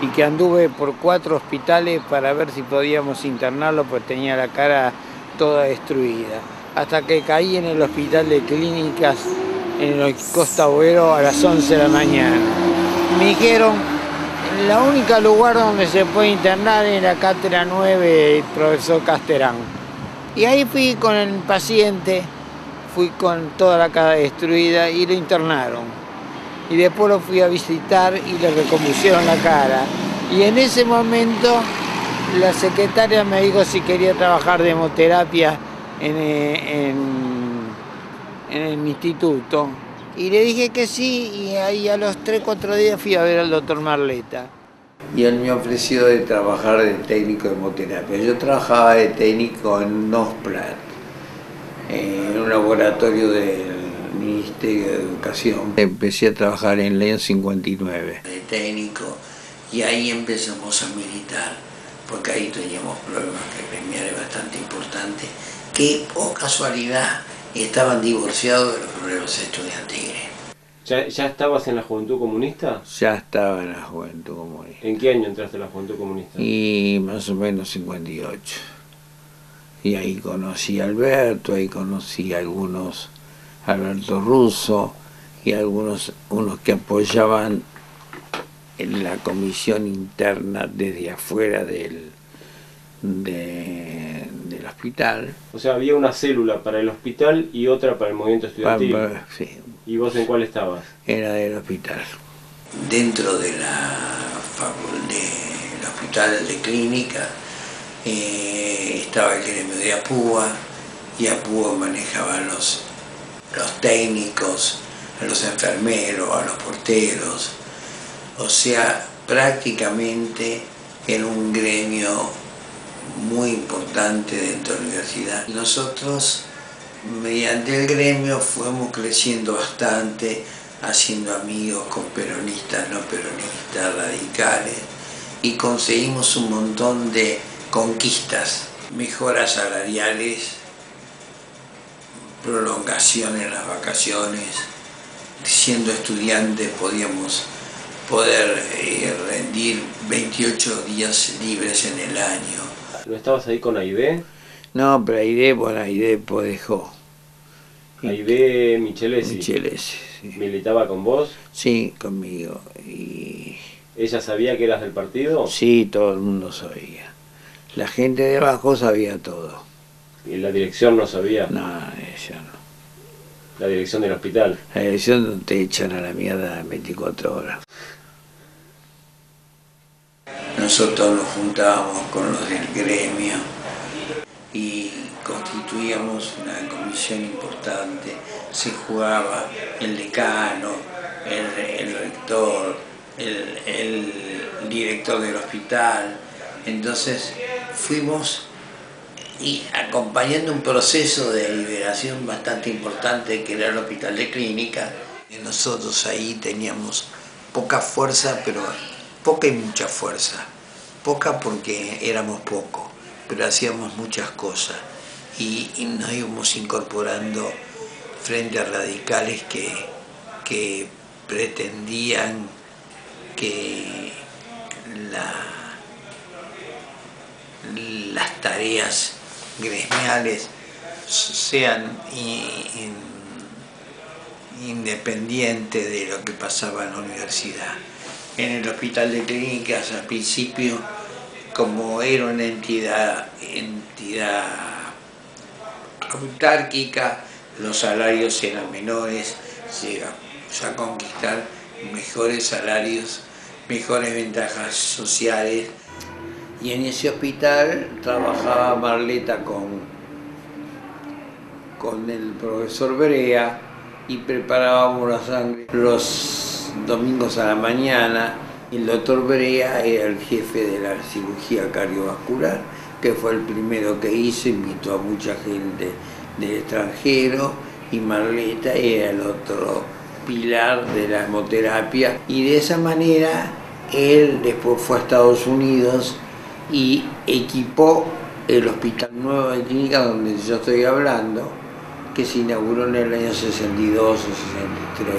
y que anduve por 4 hospitales para ver si podíamos internarlo, pues tenía la cara toda destruida. Hasta que caí en el hospital de clínicas en el Costa Boero a las 11 de la mañana. Me dijeron, la única lugar donde se puede internar es la cátedra 9 del profesor Casterán. Y ahí fui con el paciente, fui con toda la cara destruida y lo internaron. Y después lo fui a visitar y le recompusieron la cara. Y en ese momento la secretaria me dijo si quería trabajar de hemoterapia en el instituto. Y le dije que sí, y ahí a los 3-4 días fui a ver al doctor Marleta. Y él me ofreció de trabajar de técnico de hemoterapia. Yo trabajaba de técnico en Nosplat, en un laboratorio del Ministerio de Educación. Empecé a trabajar en León 59. De técnico, y ahí empezamos a militar, porque ahí teníamos problemas gremiales bastante importantes, que por casualidad estaban divorciados de los problemas estudiantiles. ¿Ya estabas en la Juventud Comunista? Ya estaba en la Juventud Comunista. ¿En qué año entraste a la Juventud Comunista? Y más o menos 58. Y ahí conocí a Alberto, ahí conocí a algunos, Alberto Russo, y unos que apoyaban en la comisión interna desde afuera del hospital. O sea, había una célula para el hospital y otra para el movimiento estudiantil. Sí. ¿Y vos en cuál estabas? Era del hospital. Dentro del hospital de clínica estaba el gremio de APUA, y APUA manejaba a los técnicos, a los enfermeros, a los porteros. O sea, prácticamente era un gremio muy importante dentro de la universidad. Nosotros, mediante el gremio, fuimos creciendo bastante, haciendo amigos con peronistas, no peronistas, radicales, y conseguimos un montón de conquistas, mejoras salariales, prolongación en las vacaciones. Siendo estudiantes podíamos rendir 28 días libres en el año. ¿No estabas ahí con Aide? No, pero Aide dejó. Aide Michelesi. Michelesi, sí. ¿Militaba con vos? Sí, conmigo. Y... ¿Ella sabía que eras del partido? Sí, todo el mundo sabía. La gente de abajo sabía todo. ¿Y la dirección no sabía? No, ella no. La dirección del hospital. La dirección te echan a la mierda en 24 horas. Nosotros nos juntábamos con los del gremio y constituíamos una comisión importante. Se jugaba el decano, el rector, el director del hospital. Entonces fuimos y acompañando un proceso de liberación bastante importante que era el hospital de clínica. Y nosotros ahí teníamos poca fuerza, pero poca y mucha fuerza. Poca porque éramos pocos, pero hacíamos muchas cosas y nos íbamos incorporando frente a radicales que pretendían que las tareas gremiales sean independientes de lo que pasaba en la universidad. En el hospital de clínicas al principio, como era una entidad autárquica, los salarios eran menores, llegamos a conquistar mejores salarios, mejores ventajas sociales. Y en ese hospital trabajaba Marleta con el profesor Brea y preparábamos la sangre los domingos a la mañana. El doctor Brea era el jefe de la cirugía cardiovascular, que fue el primero que hizo, invitó a mucha gente del extranjero, y Marleta era el otro pilar de la hemoterapia. Y de esa manera él después fue a Estados Unidos y equipó el Hospital Nuevo de Clínica, donde yo estoy hablando, que se inauguró en el año 62 o 63.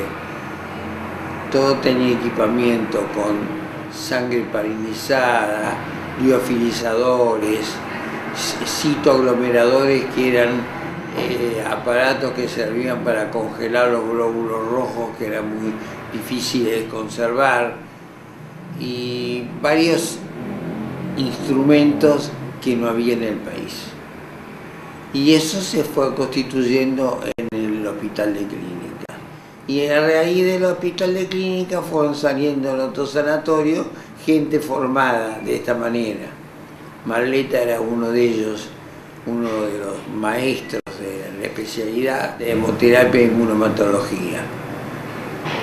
Todo tenía equipamiento con sangre heparinizada, liofilizadores, citoaglomeradores, que eran aparatos que servían para congelar los glóbulos rojos, que eran muy difíciles de conservar, y varios instrumentos que no había en el país. Y eso se fue constituyendo en el hospital de clínica. Y a raíz del hospital de clínica fueron saliendo en otros sanatorios gente formada de esta manera. Marleta era uno de ellos, uno de los maestros de la especialidad de hemoterapia e inmunomatología.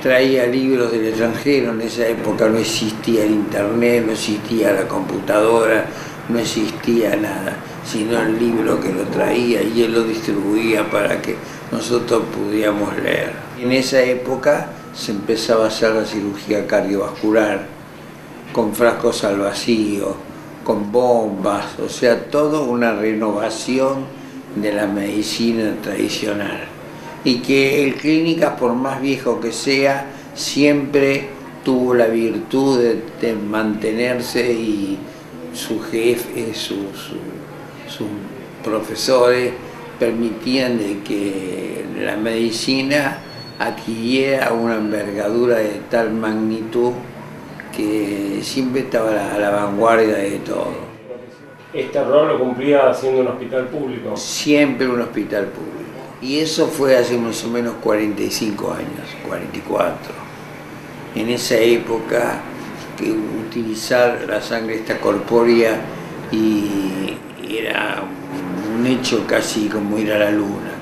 Traía libros del extranjero, en esa época no existía el internet, no existía la computadora, no existía nada, sino el libro que lo traía y él lo distribuía para que nosotros pudiéramos leer. En esa época se empezaba a hacer la cirugía cardiovascular, con frascos al vacío, con bombas, o sea, toda una renovación de la medicina tradicional. Y que el clínica, por más viejo que sea, siempre tuvo la virtud de mantenerse, y su jefe, sus profesores permitían de que la medicina adquiriera una envergadura de tal magnitud que siempre estaba a la vanguardia de todo. ¿Este rol lo cumplía siendo un hospital público? Siempre un hospital público. Y eso fue hace más o menos 45 años, 44. En esa época, que utilizar la sangre esta corpórea y era un hecho casi como ir a la luna.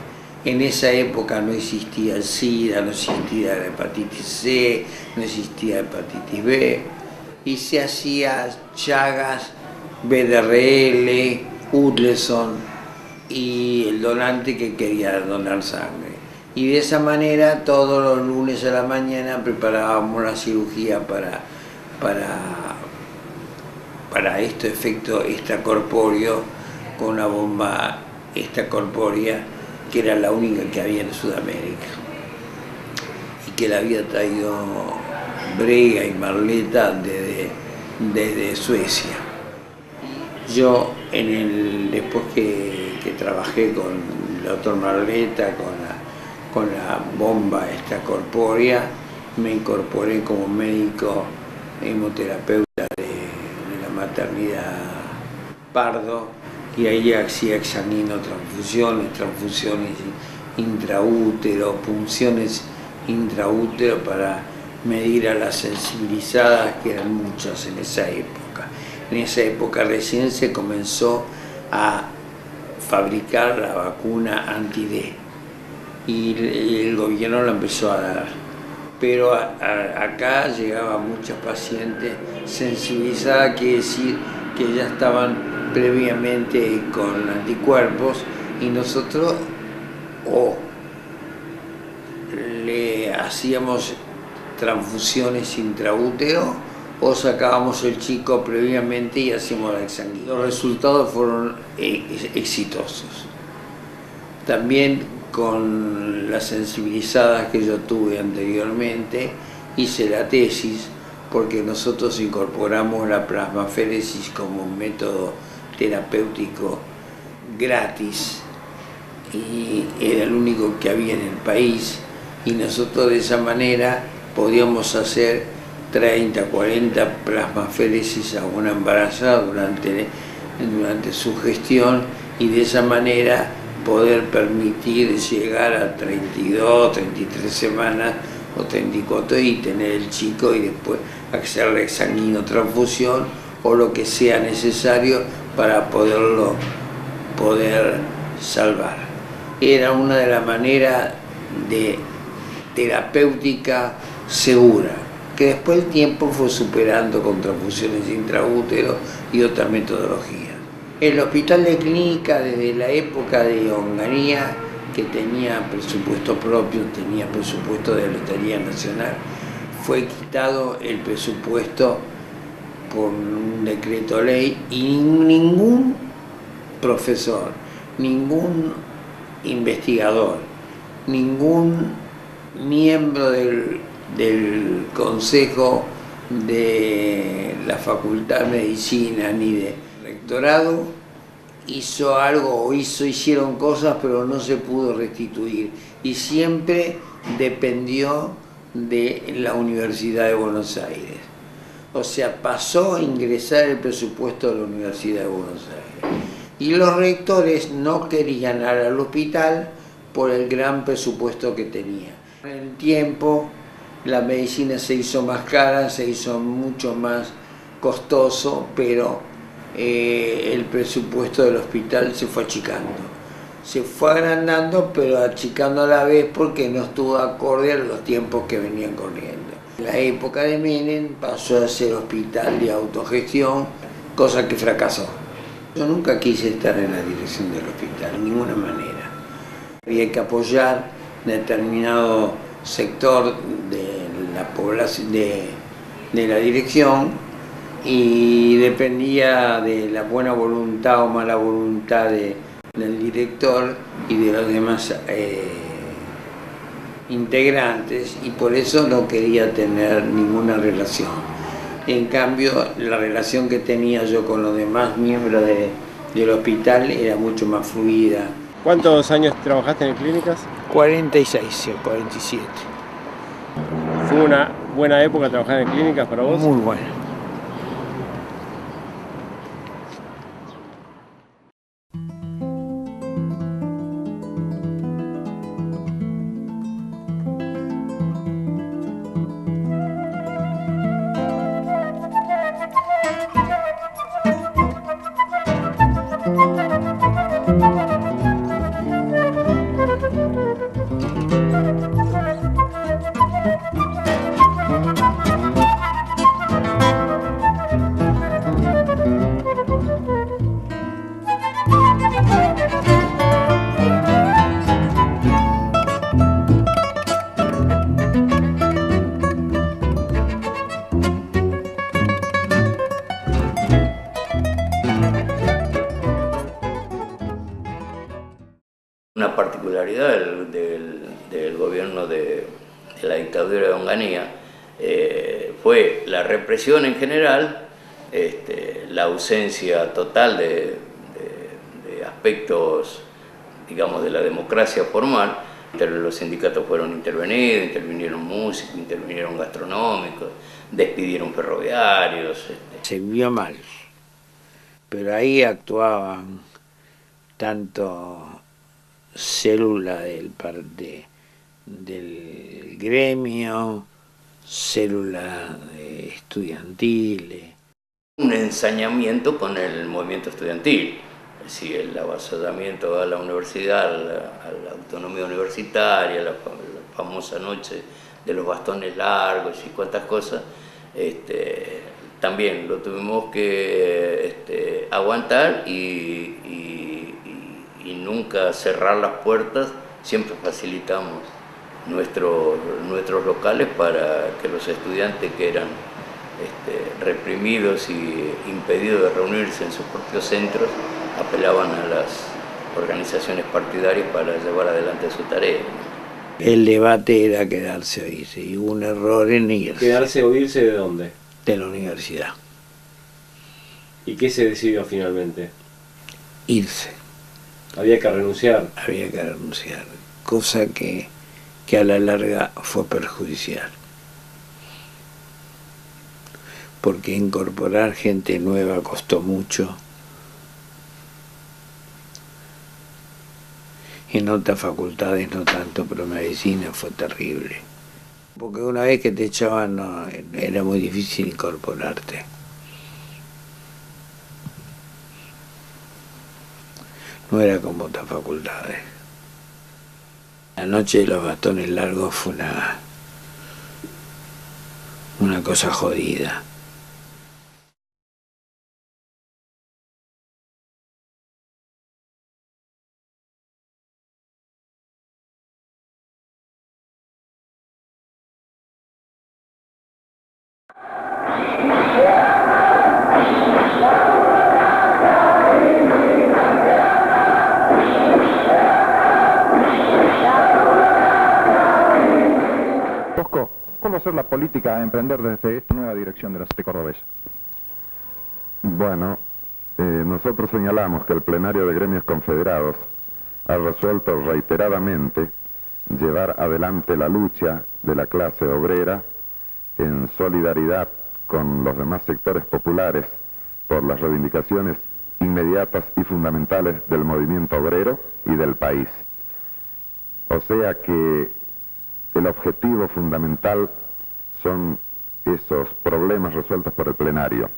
En esa época no existía el SIDA, no existía la hepatitis C, no existía la hepatitis B, y se hacía Chagas, BDRL, Utleson, y el donante que quería donar sangre. Y de esa manera todos los lunes a la mañana preparábamos la cirugía para este efecto extracorpóreo, con una bomba extracorpórea que era la única que había en Sudamérica y que la había traído Brega y Marleta desde Suecia. Yo después que trabajé con el doctor Marleta, con la bomba extracorpórea, me incorporé como médico hemoterapeuta de la maternidad Pardo, y ahí hacía exsanguinotransfusiones, transfusiones intraútero, punciones intraútero para medir a las sensibilizadas, que eran muchas en esa época. En esa época recién se comenzó a fabricar la vacuna anti-D y el gobierno la empezó a dar. Pero acá llegaban muchas pacientes sensibilizadas, quiere decir que ya estaban previamente con anticuerpos, y nosotros le hacíamos transfusiones intraútero o sacábamos el chico previamente y hacíamos la exsanguina. Los resultados fueron exitosos. También con las sensibilizadas que yo tuve anteriormente hice la tesis, porque nosotros incorporamos la plasmaféresis como un método terapéutico gratis y era el único que había en el país, y nosotros de esa manera podíamos hacer 30, 40 plasmaféresis a una embarazada durante su gestión, y de esa manera poder permitir llegar a 32, 33 semanas o 34 y tener el chico, y después hacerle exsanguinotransfusión o lo que sea necesario para poder salvar. Era una de las maneras de terapéutica segura, que después el tiempo fue superando con transfusiones intraútero y otra metodología. El hospital de clínica, desde la época de Onganía, que tenía presupuesto propio, tenía presupuesto de la Lotería Nacional, fue quitado el presupuesto por un decreto ley, y ningún profesor, ningún investigador, ningún miembro del consejo de la Facultad de Medicina ni de rectorado hizo algo o hicieron cosas, pero no se pudo restituir, y siempre dependió de la Universidad de Buenos Aires. O sea, pasó a ingresar el presupuesto de la Universidad de Buenos Aires. Y los rectores no querían dar al hospital por el gran presupuesto que tenía. En el tiempo la medicina se hizo más cara, se hizo mucho más costoso, pero el presupuesto del hospital se fue achicando. Se fue agrandando, pero achicando a la vez porque no estuvo acorde a los tiempos que venían corriendo. En la época de Menem pasó a ser hospital de autogestión, cosa que fracasó. Yo nunca quise estar en la dirección del hospital, de ninguna manera. Había que apoyar determinado sector de la población, de la dirección, y dependía de la buena voluntad o mala voluntad del director y de los demás integrantes, y por eso no quería tener ninguna relación. En cambio, la relación que tenía yo con los demás miembros del hospital era mucho más fluida. ¿Cuántos años trabajaste en clínicas? 46 o 47. ¿Fue una buena época trabajar en clínicas para vos? Muy buena. Una particularidad del gobierno de la dictadura de Onganía fue la represión en general, la ausencia total de aspectos, digamos, de la democracia formal. Los sindicatos fueron intervenidos, intervinieron músicos, intervinieron gastronómicos, despidieron ferroviarios. Se vivió mal. pero ahí actuaban tanto células del gremio, células estudiantiles. Un ensañamiento con el movimiento estudiantil, es decir, el avasallamiento a la universidad, a la autonomía universitaria, la famosa noche de los bastones largos y cuantas cosas, también lo tuvimos que aguantar y nunca cerrar las puertas. Siempre facilitamos nuestros locales para que los estudiantes que eran reprimidos y impedidos de reunirse en sus propios centros apelaban a las organizaciones partidarias para llevar adelante su tarea. El debate era quedarse o irse, y hubo un error en irse. ¿Quedarse o irse de dónde? De la universidad. ¿Y qué se decidió finalmente? Irse. Había que renunciar. Había que renunciar, cosa que a la larga fue perjudicial. Porque incorporar gente nueva costó mucho. En otras facultades no tanto, pero medicina fue terrible. Porque una vez que te echaban era muy difícil incorporarte. No era como otras facultades. La noche de los bastones largos fue una cosa jodida. Tosco, ¿cuál va a ser la política a emprender desde esta nueva dirección de la CT Cordobesa? Bueno, nosotros señalamos que el plenario de gremios confederados ha resuelto reiteradamente llevar adelante la lucha de la clase obrera en solidaridad con los demás sectores populares por las reivindicaciones inmediatas y fundamentales del movimiento obrero y del país. O sea que el objetivo fundamental son esos problemas resueltos por el plenario,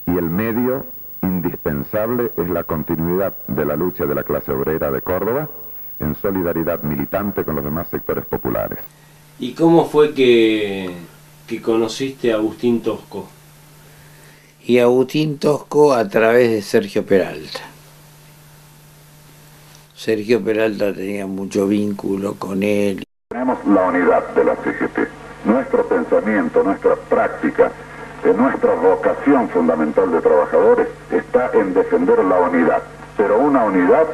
y el medio indispensable es la continuidad de la lucha de la clase obrera de Córdoba en solidaridad militante con los demás sectores populares. ¿Y cómo fue que conociste a Agustín Tosco? Y Agustín Tosco a través de Sergio Peralta. Sergio Peralta tenía mucho vínculo con él. Tenemos la unidad de la CGT. Nuestro pensamiento, nuestra práctica, nuestra vocación fundamental de trabajadores está en defender la unidad, pero una unidad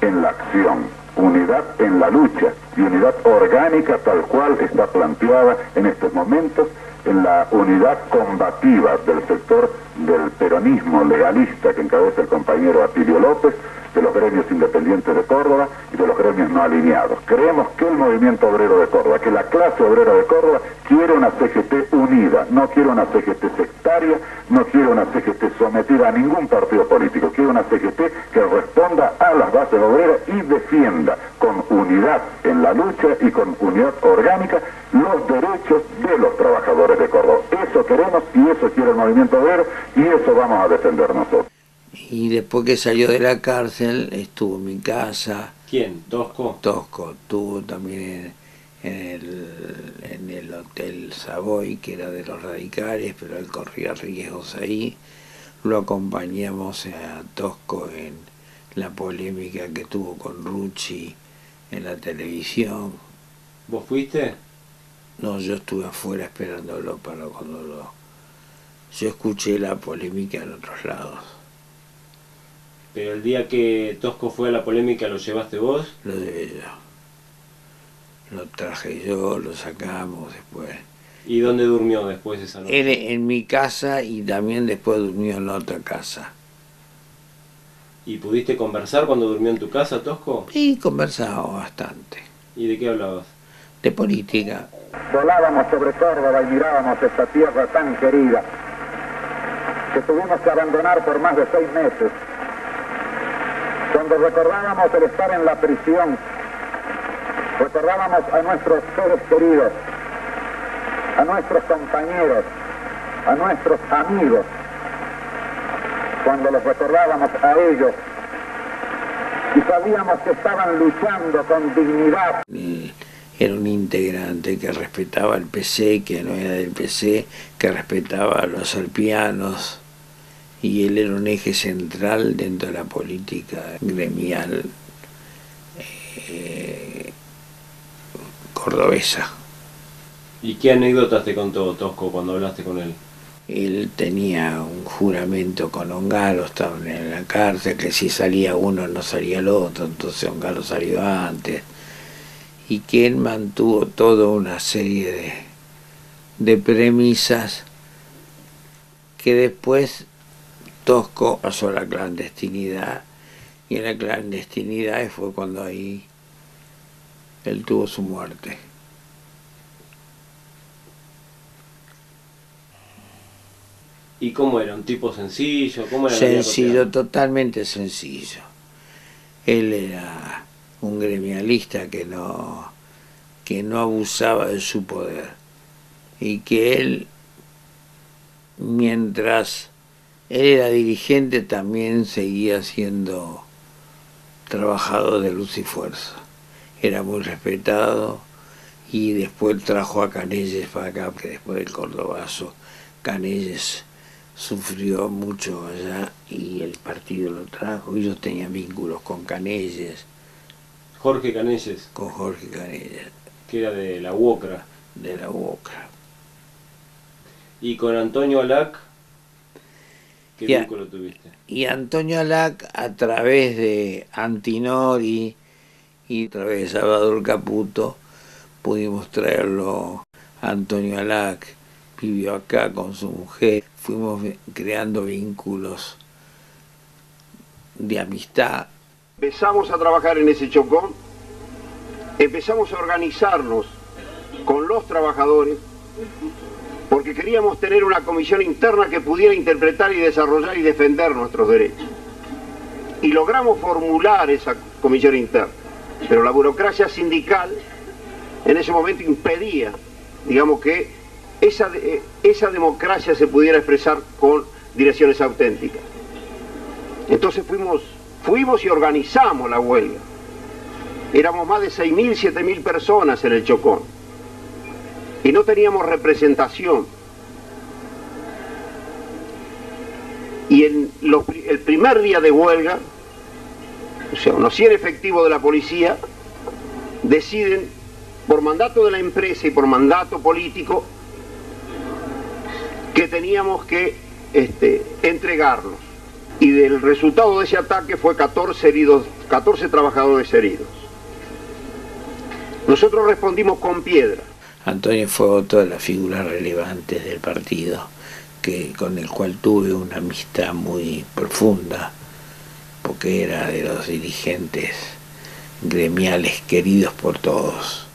en la acción, unidad en la lucha y unidad orgánica tal cual está planteada en estos momentos en la unidad combativa del sector del peronismo legalista que encabeza el compañero Atilio López, de los gremios independientes de Córdoba y de los gremios no alineados. Creemos que el movimiento obrero de Córdoba, que la clase obrera de Córdoba quiere una CGT unida, no quiere una CGT sectaria, no quiere una CGT sometida a ningún partido político, quiere una CGT que responda a las bases obreras y defienda con unidad en la lucha y con unidad orgánica los derechos de los trabajadores de Córdoba. Eso queremos y eso quiere el movimiento obrero y eso vamos a defender nosotros. Y después que salió de la cárcel, estuvo en mi casa. ¿Quién? ¿Tosco? Tosco. Estuvo también en el Hotel Savoy, que era de los radicales, pero él corría riesgos ahí. Lo acompañamos a Tosco en la polémica que tuvo con Rucci en la televisión. ¿Vos fuiste? No, yo estuve afuera esperándolo para cuando yo escuché la polémica en otros lados. Pero el día que Tosco fue a la polémica, ¿lo llevaste vos? Lo llevé yo. Lo traje yo, lo sacamos después. ¿Y dónde durmió después de esa noche? Él en mi casa y también después durmió en la otra casa. ¿Y pudiste conversar cuando durmió en tu casa, Tosco? Sí, conversábamos bastante. ¿Y de qué hablabas? De política. Volábamos sobre Córdoba y mirábamos esta tierra tan querida. que tuvimos que abandonar por más de 6 meses, cuando recordábamos el estar en la prisión, recordábamos a nuestros seres queridos, a nuestros compañeros, a nuestros amigos, cuando los recordábamos a ellos y sabíamos que estaban luchando con dignidad. Era un integrante que respetaba el PC, que no era del PC, que respetaba a los alpianos, y él era un eje central dentro de la política gremial cordobesa. ¿Y qué anécdotas te contó Tosco cuando hablaste con él? Él tenía un juramento con Ongaro, estaban en la cárcel, que si salía uno no salía el otro, entonces Ongaro salió antes, y que él mantuvo toda una serie de premisas que después Tosco pasó a la clandestinidad, y en la clandestinidad fue cuando ahí él tuvo su muerte. ¿Y cómo era? ¿Un tipo sencillo? ¿Cómo era? Sencillo, totalmente sencillo. Él era un gremialista que no abusaba de su poder, y que él, mientras él era dirigente, también seguía siendo trabajador de luz y fuerza. Era muy respetado, y después trajo a Canelles para acá, porque después del Cordobazo Canelles sufrió mucho allá y el partido lo trajo. Ellos tenían vínculos con Canelles. Jorge Canelles. Con Jorge Canelles. Que era de la UOCRA. De la UOCRA. ¿Y con Antonio Alac qué vínculo tuviste? Y Antonio Alac, a través de Antinori y a través de Salvador Caputo, pudimos traerlo a Antonio Alac. Vivió acá con su mujer, fuimos creando vínculos de amistad. Empezamos a trabajar en ese Chocón, empezamos a organizarnos con los trabajadores, porque queríamos tener una comisión interna que pudiera interpretar y desarrollar y defender nuestros derechos. Y logramos formular esa comisión interna, pero la burocracia sindical en ese momento impedía, digamos, que esa democracia se pudiera expresar con direcciones auténticas. Entonces fuimos y organizamos la huelga. Éramos más de 6.000, 7.000 personas en el Chocón y no teníamos representación. Y el primer día de huelga, o sea, unos 100 efectivos de la policía deciden, por mandato de la empresa y por mandato político, que teníamos que entregarnos. Y del resultado de ese ataque fue 14 heridos, 14 trabajadores heridos. Nosotros respondimos con piedra. Antonio fue otra de las figuras relevantes del partido, con el cual tuve una amistad muy profunda, porque era de los dirigentes gremiales queridos por todos.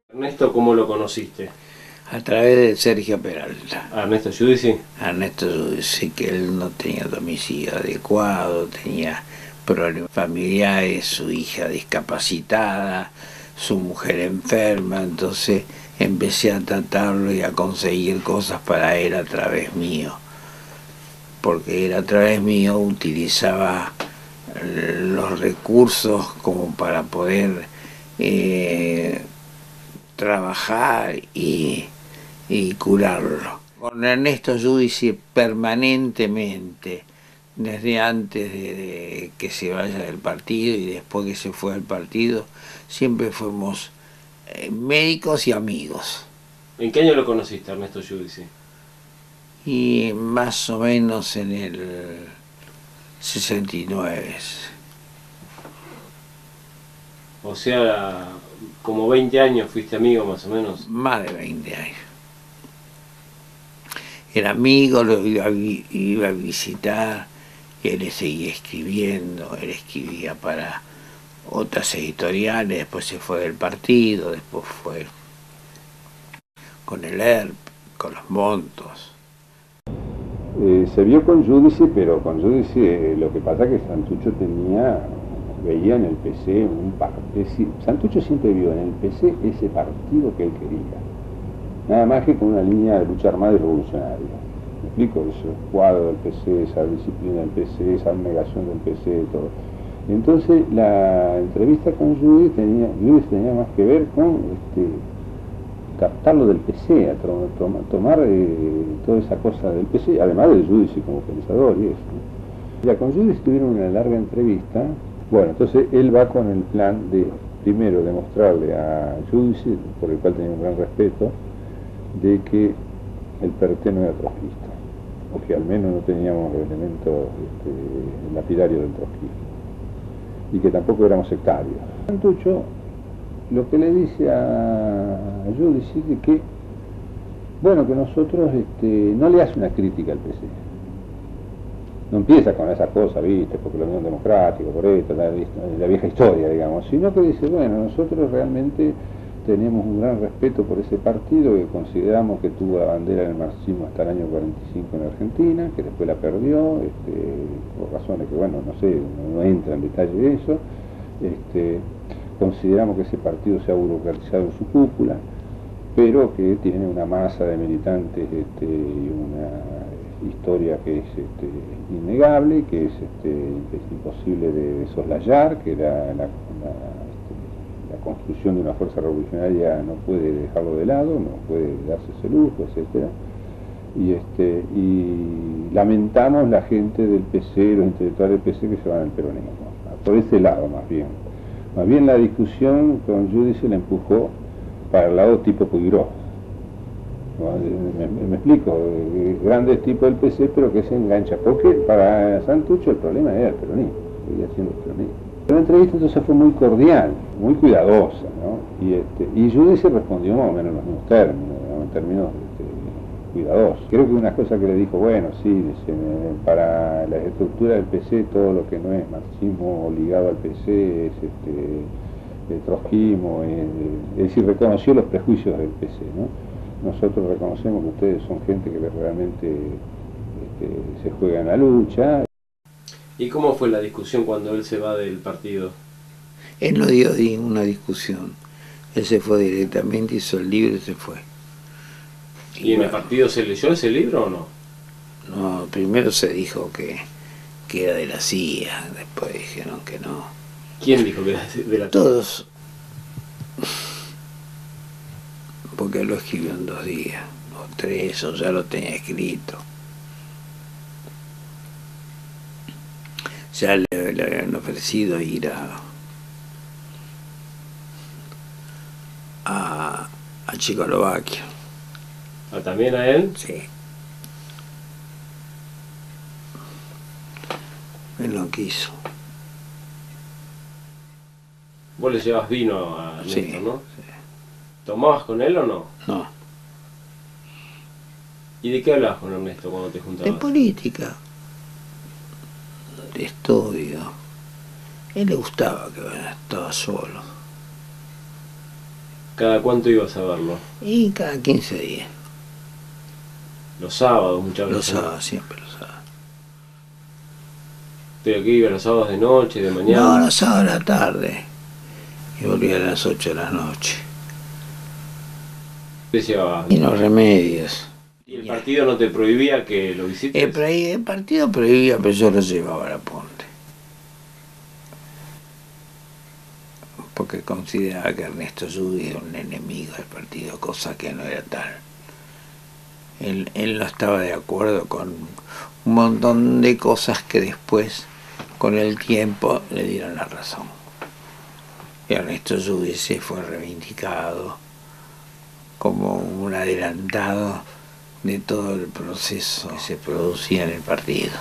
Ernesto, ¿cómo lo conociste? A través de Sergio Peralta. ¿Ernesto Giudici? Ernesto Giudici, que él no tenía domicilio adecuado, tenía problemas familiares, su hija discapacitada, su mujer enferma, entonces empecé a tratarlo y a conseguir cosas para él a través mío, porque él a través mío utilizaba los recursos como para poder trabajar y curarlo. Con Ernesto Giudici permanentemente, desde antes de que se vaya del partido y después que se fue al partido, siempre fuimos médicos y amigos. ¿En qué año lo conociste, Ernesto Giudici? Y más o menos en el 69. O sea, como 20 años fuiste amigo más o menos. Más de 20 años. Era amigo, lo iba a visitar, y él seguía escribiendo, él escribía para otras editoriales, después se fue del partido, después fue con el ERP, con los Montos. Se vio con Giudici, pero con Giudici lo que pasa es que Santucho veía en el PC un partido. Santucho siempre vio en el PC ese partido que él quería, nada más que con una línea de lucha armada y revolucionaria. ¿Me explico? Ese cuadro del PC, esa disciplina del PC, esa abnegación del PC, todo. Entonces la entrevista con Giudici tenía más que ver con captarlo del PC, a tomar toda esa cosa del PC, además de Giudici como pensador y eso, ¿no? Ya con Giudici tuvieron una larga entrevista. Bueno, entonces él va con el plan de, primero, demostrarle a Giudici, por el cual tenía un gran respeto, de que el PRT no era trotskista, o que al menos no teníamos elementos lapidarios del trotskismo, y que tampoco éramos sectarios. Santucho lo que le dice a Giudici es que, bueno, que nosotros no le hace una crítica al PC. No empieza con esa cosa, ¿viste? Porque la Unión Democrática, por esto, la vieja historia, digamos, sino que dice, bueno, nosotros realmente tenemos un gran respeto por ese partido que consideramos que tuvo la bandera del marxismo hasta el año 45 en Argentina, que después la perdió, por razones que, bueno, no sé, no entra en detalle de eso. Consideramos que ese partido se ha burocratizado en su cúpula, pero que tiene una masa de militantes y una historia que es innegable, que es imposible de soslayar, que la construcción de una fuerza revolucionaria no puede dejarlo de lado, no puede darse ese lujo, etc. Y lamentamos la gente del PC, los intelectuales del PC que se van al peronismo, por ese lado más bien. Más bien la discusión con Giudici la empujó para el lado tipo Puigros. Me explico, grandes tipos del PC, pero que se engancha, porque para Santucho el problema era el peronismo, seguía siendo el peronismo. La entrevista entonces fue muy cordial, muy cuidadosa, ¿no? Y Giudici respondió más o menos en los mismos términos, en términos cuidadosos. Creo que una cosa que le dijo, bueno, sí, dice, para la estructura del PC todo lo que no es marxismo ligado al PC es trotskismo, es decir, reconoció los prejuicios del PC, ¿no? Nosotros reconocemos que ustedes son gente que realmente se juega en la lucha. ¿Y cómo fue la discusión cuando él se va del partido? Él no dio ninguna discusión. Él se fue directamente, hizo el libro y se fue. ¿Y en el partido se leyó ese libro o no? No, primero se dijo que era de la CIA, después dijeron que no. ¿Quién dijo que era de la CIA? Todos. Porque él lo escribió en 2 días, o 3, o ya lo tenía escrito. Ya le habían ofrecido ir a Checoslovaquia. ¿También a él? Sí. Él no quiso. Vos le llevas vino a Ernesto, Sí, ¿no? sí. ¿Tomabas con él o no? No. ¿Y de qué hablabas con Ernesto cuando te juntabas? De política, de estudio. A él le gustaba que estaba solo. ¿Cada cuánto ibas a verlo? Y cada 15 días. Los sábados muchas veces. Los sábados, siempre los sábados. ¿Pero qué iba los sábados de noche, de mañana? No, los sábados a la tarde. Y volvía a las 8 de la noche. ¿Qué llevabas? Y los remedios. ¿Y el partido no te prohibía que lo visites? El partido prohibía, pero yo lo llevaba a la Ponte. Porque consideraba que Ernesto Yudi era un enemigo del partido, cosa que no era tal. Él no estaba de acuerdo con un montón de cosas que después, con el tiempo, le dieron la razón. Y Ernesto Yudi se fue reivindicado como un adelantado de todo el proceso que se producía en el partido.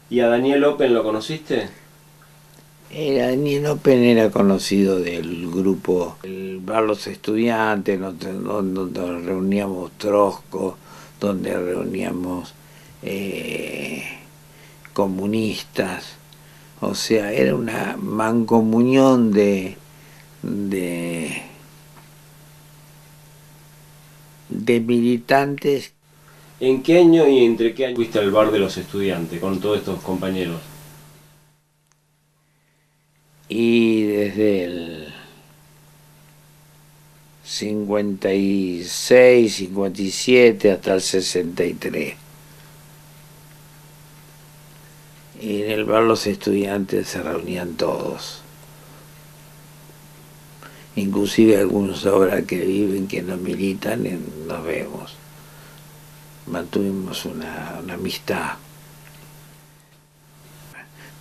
¿Y a Daniel Open lo conociste? Daniel Open era conocido del grupo, el bar Los Estudiantes, donde reuníamos Trosco, donde reuníamos comunistas. O sea, era una mancomunión de militantes. ¿En qué año y entre qué año fuiste al bar de Los Estudiantes con todos estos compañeros? Y desde el 56, 57 hasta el 63. Y en el bar Los Estudiantes se reunían todos. Inclusive algunos ahora que viven, que no militan, nos vemos. Mantuvimos una amistad.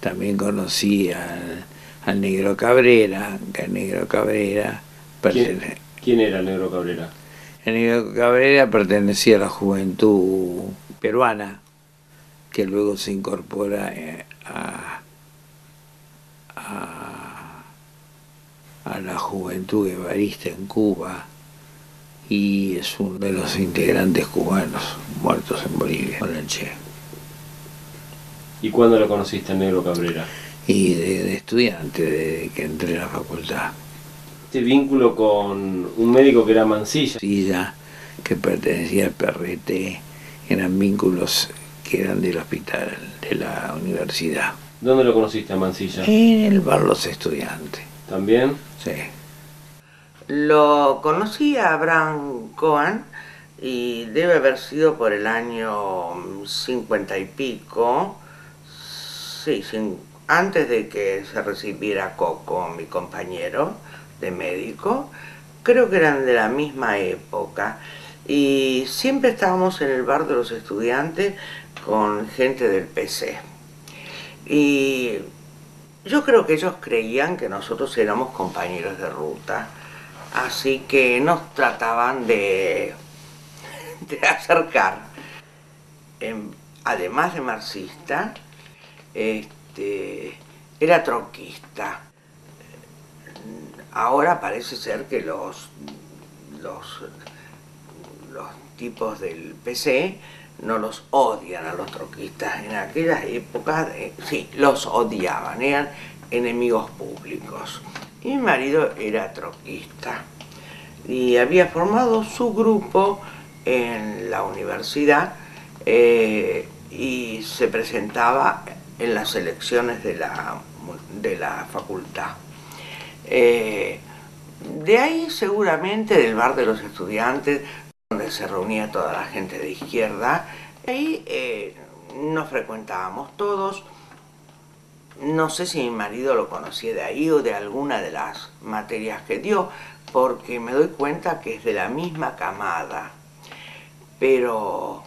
También conocí al Negro Cabrera, que el Negro Cabrera ¿Quién era el Negro Cabrera? El Negro Cabrera pertenecía a la juventud peruana, que luego se incorpora a la juventud guevarista en Cuba, y es uno de los integrantes cubanos muertos en Bolivia con el Che. ¿Y cuándo lo conociste al Negro Cabrera? Y de estudiante, desde que entré a la facultad. Este vínculo con un médico que era Mansilla. Mansilla, que pertenecía al PRT, eran vínculos que eran del hospital, de la universidad. ¿Dónde lo conociste a Mansilla? En el bar Los Estudiantes. ¿También? Sí. Lo conocí a Abraham Cohen y debe haber sido por el año 50 y pico, sí, antes de que se recibiera Coco, mi compañero de médico. Creo que eran de la misma época y siempre estábamos en el bar de Los Estudiantes con gente del PC. Y yo creo que ellos creían que nosotros éramos compañeros de ruta, así que nos trataban de acercar. Además de marxista, era tronquista. Ahora parece ser que los tipos del PC no los odian a los tronquistas. En aquellas épocas, sí, los odiaban, eran enemigos públicos. Y mi marido era tronquista y había formado su grupo en la universidad y se presentaba en las elecciones de la facultad. De ahí seguramente del bar de los estudiantes, donde se reunía toda la gente de izquierda, ahí nos frecuentábamos todos. No sé si mi marido lo conocía de ahí o de alguna de las materias que dio, porque me doy cuenta que es de la misma camada. Pero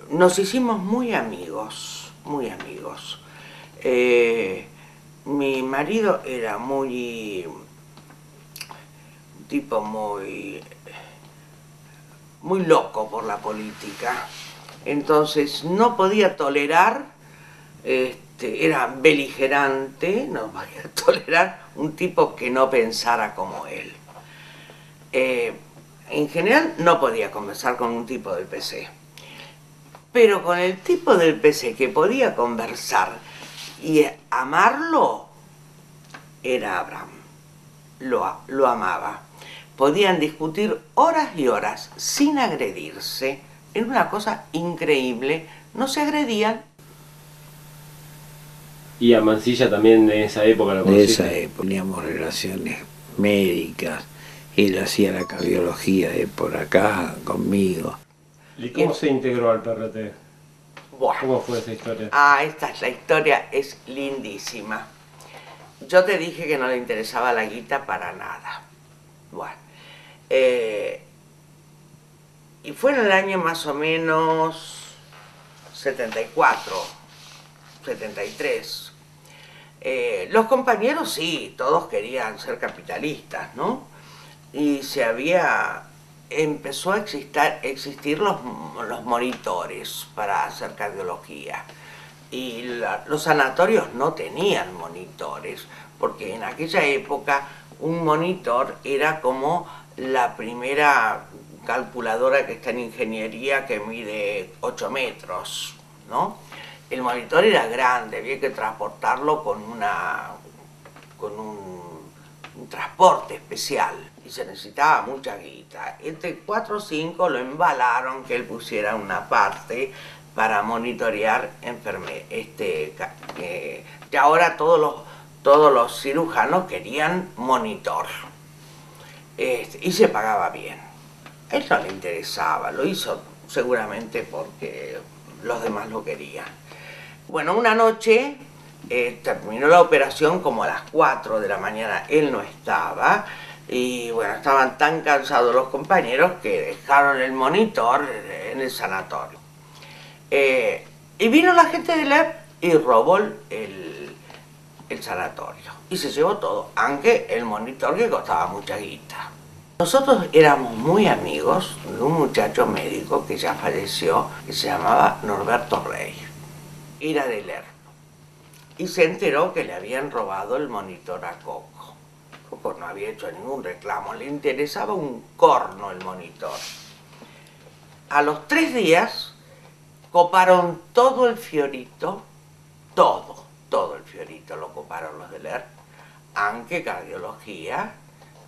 nos hicimos muy amigos, muy amigos. Mi marido era un tipo muy loco por la política, entonces no podía tolerar, era beligerante, no podía tolerar un tipo que no pensara como él. En general no podía conversar con un tipo del PC, pero con el tipo del PC que podía conversar y amarlo, era Abraham. Lo amaba. Podían discutir horas y horas sin agredirse. Era una cosa increíble. No se agredían. ¿Y a Mansilla también de esa época lo conociste? De esa época teníamos relaciones médicas. Él hacía la cardiología de por acá conmigo. ¿Y cómo se integró al PRT? Buah. ¿Cómo fue esa historia? La historia es lindísima. Yo te dije que no le interesaba la guita para nada. Bueno, y fue en el año más o menos 74, 73. Los compañeros sí, todos querían ser capitalistas, ¿no? Y empezó a existir los monitores para hacer cardiología. Y los sanatorios no tenían monitores, porque en aquella época un monitor era como la primera calculadora que está en ingeniería que mide 8 metros, ¿no? El monitor era grande, había que transportarlo con un transporte especial y se necesitaba mucha guita. Entre 4 o 5 lo embalaron que él pusiera una parte para monitorear que ahora todos los cirujanos querían monitor. Y se pagaba bien. A él no le interesaba, lo hizo seguramente porque los demás lo querían. Bueno, una noche terminó la operación como a las 4 de la mañana, él no estaba, y bueno, estaban tan cansados los compañeros que dejaron el monitor en el sanatorio. Y vino la gente de la EP y robó el sanatorio. Y se llevó todo, aunque el monitor que costaba mucha guita. Nosotros éramos muy amigos de un muchacho médico que ya falleció, que se llamaba Norberto Rey. Era de Lerdo. Y se enteró que le habían robado el monitor a Coco. Coco no había hecho ningún reclamo, le interesaba un corno el monitor. A los 3 días coparon todo el Fiorito, todo el Fiorito lo coparon los de Lerdo, aunque cardiología,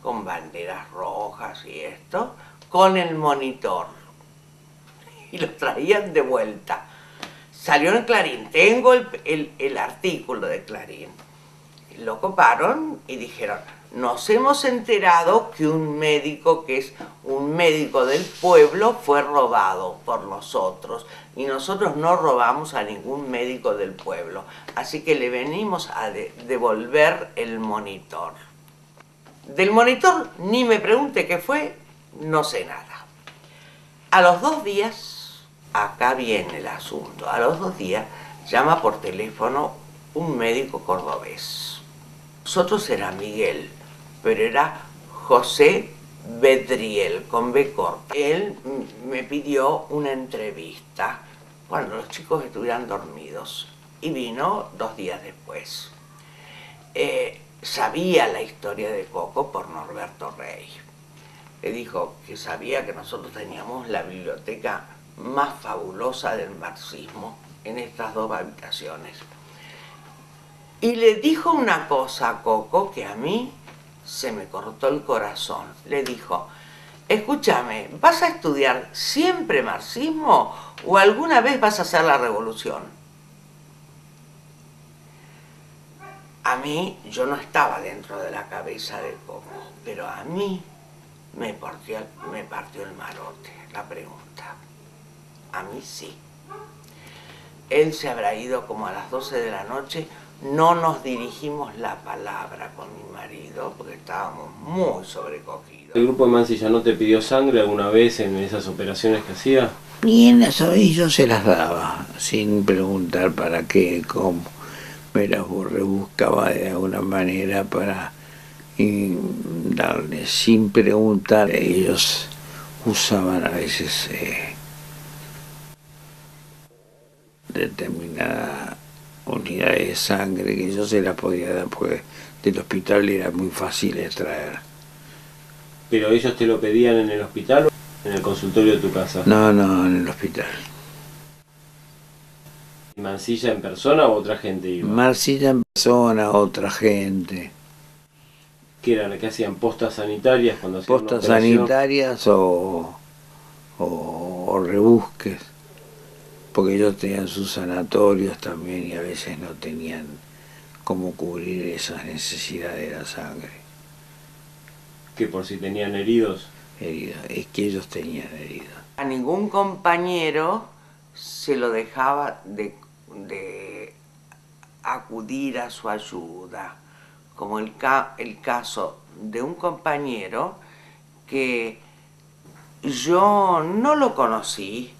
con banderas rojas y esto, con el monitor. Y lo traían de vuelta. Salió en Clarín, tengo el artículo de Clarín. Lo coparon y dijeron, nos hemos enterado que un médico, que es un médico del pueblo, fue robado por nosotros. Y nosotros no robamos a ningún médico del pueblo. Así que le venimos a devolver el monitor. Del monitor, ni me pregunte qué fue, no sé nada. A los 2 días, acá viene el asunto, a los 2 días llama por teléfono un médico cordobés. Nosotros era Miguel, pero era José Bedriel, con B corta. Él me pidió una entrevista cuando los chicos estuvieran dormidos y vino 2 días después. Sabía la historia de Coco por Norberto Rey. Le dijo que sabía que nosotros teníamos la biblioteca más fabulosa del marxismo en estas 2 habitaciones. Y le dijo una cosa a Coco que a mí se me cortó el corazón. Le dijo, escúchame, ¿vas a estudiar siempre marxismo o alguna vez vas a hacer la revolución? A mí, yo no estaba dentro de la cabeza de Coco, pero a mí me partió el marote la pregunta. A mí sí. Él se habrá ido como a las 12 de la noche, no nos dirigimos la palabra con mi marido porque estábamos muy sobrecogidos. ¿El grupo de Mansilla no te pidió sangre alguna vez en esas operaciones que hacía? Y en eso yo se las daba, sin preguntar para qué, cómo. Me las rebuscaba de alguna manera para darles sin preguntar. Ellos usaban a veces determinada unidad de sangre que yo se la podía dar porque del hospital era muy fácil extraer. ¿Pero ellos te lo pedían en el hospital o en el consultorio de tu casa? No, en el hospital. ¿Mansilla en persona o otra gente iba? Mansilla en persona, otra gente. ¿Qué eran? ¿Qué hacían? ¿Postas sanitarias cuando hacían postas sanitarias o rebusques? Porque ellos tenían sus sanatorios también y a veces no tenían cómo cubrir esas necesidades de la sangre. ¿Que por si tenían heridos? Heridos, es que ellos tenían heridos. A ningún compañero se lo dejaba de acudir a su ayuda, como el caso de un compañero que yo no lo conocí,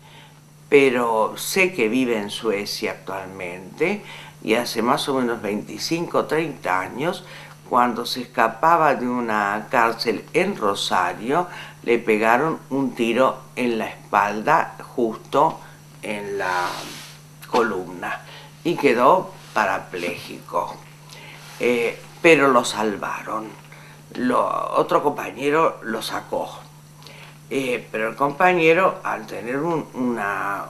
pero sé que vive en Suecia actualmente y hace más o menos 25 o 30 años, cuando se escapaba de una cárcel en Rosario, le pegaron un tiro en la espalda, justo en la columna, y quedó parapléjico. Pero lo salvaron. Otro compañero lo sacó. Pero el compañero, al tener una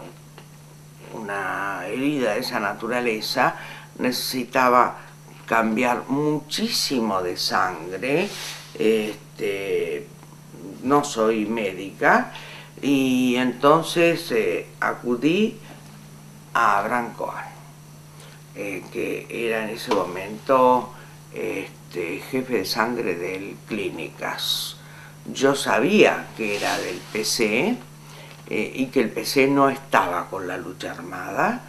herida de esa naturaleza, necesitaba cambiar muchísimo de sangre. No soy médica y entonces acudí a Abraham Cohen, que era en ese momento jefe de sangre del Clínicas. Yo sabía que era del PC y que el PC no estaba con la lucha armada,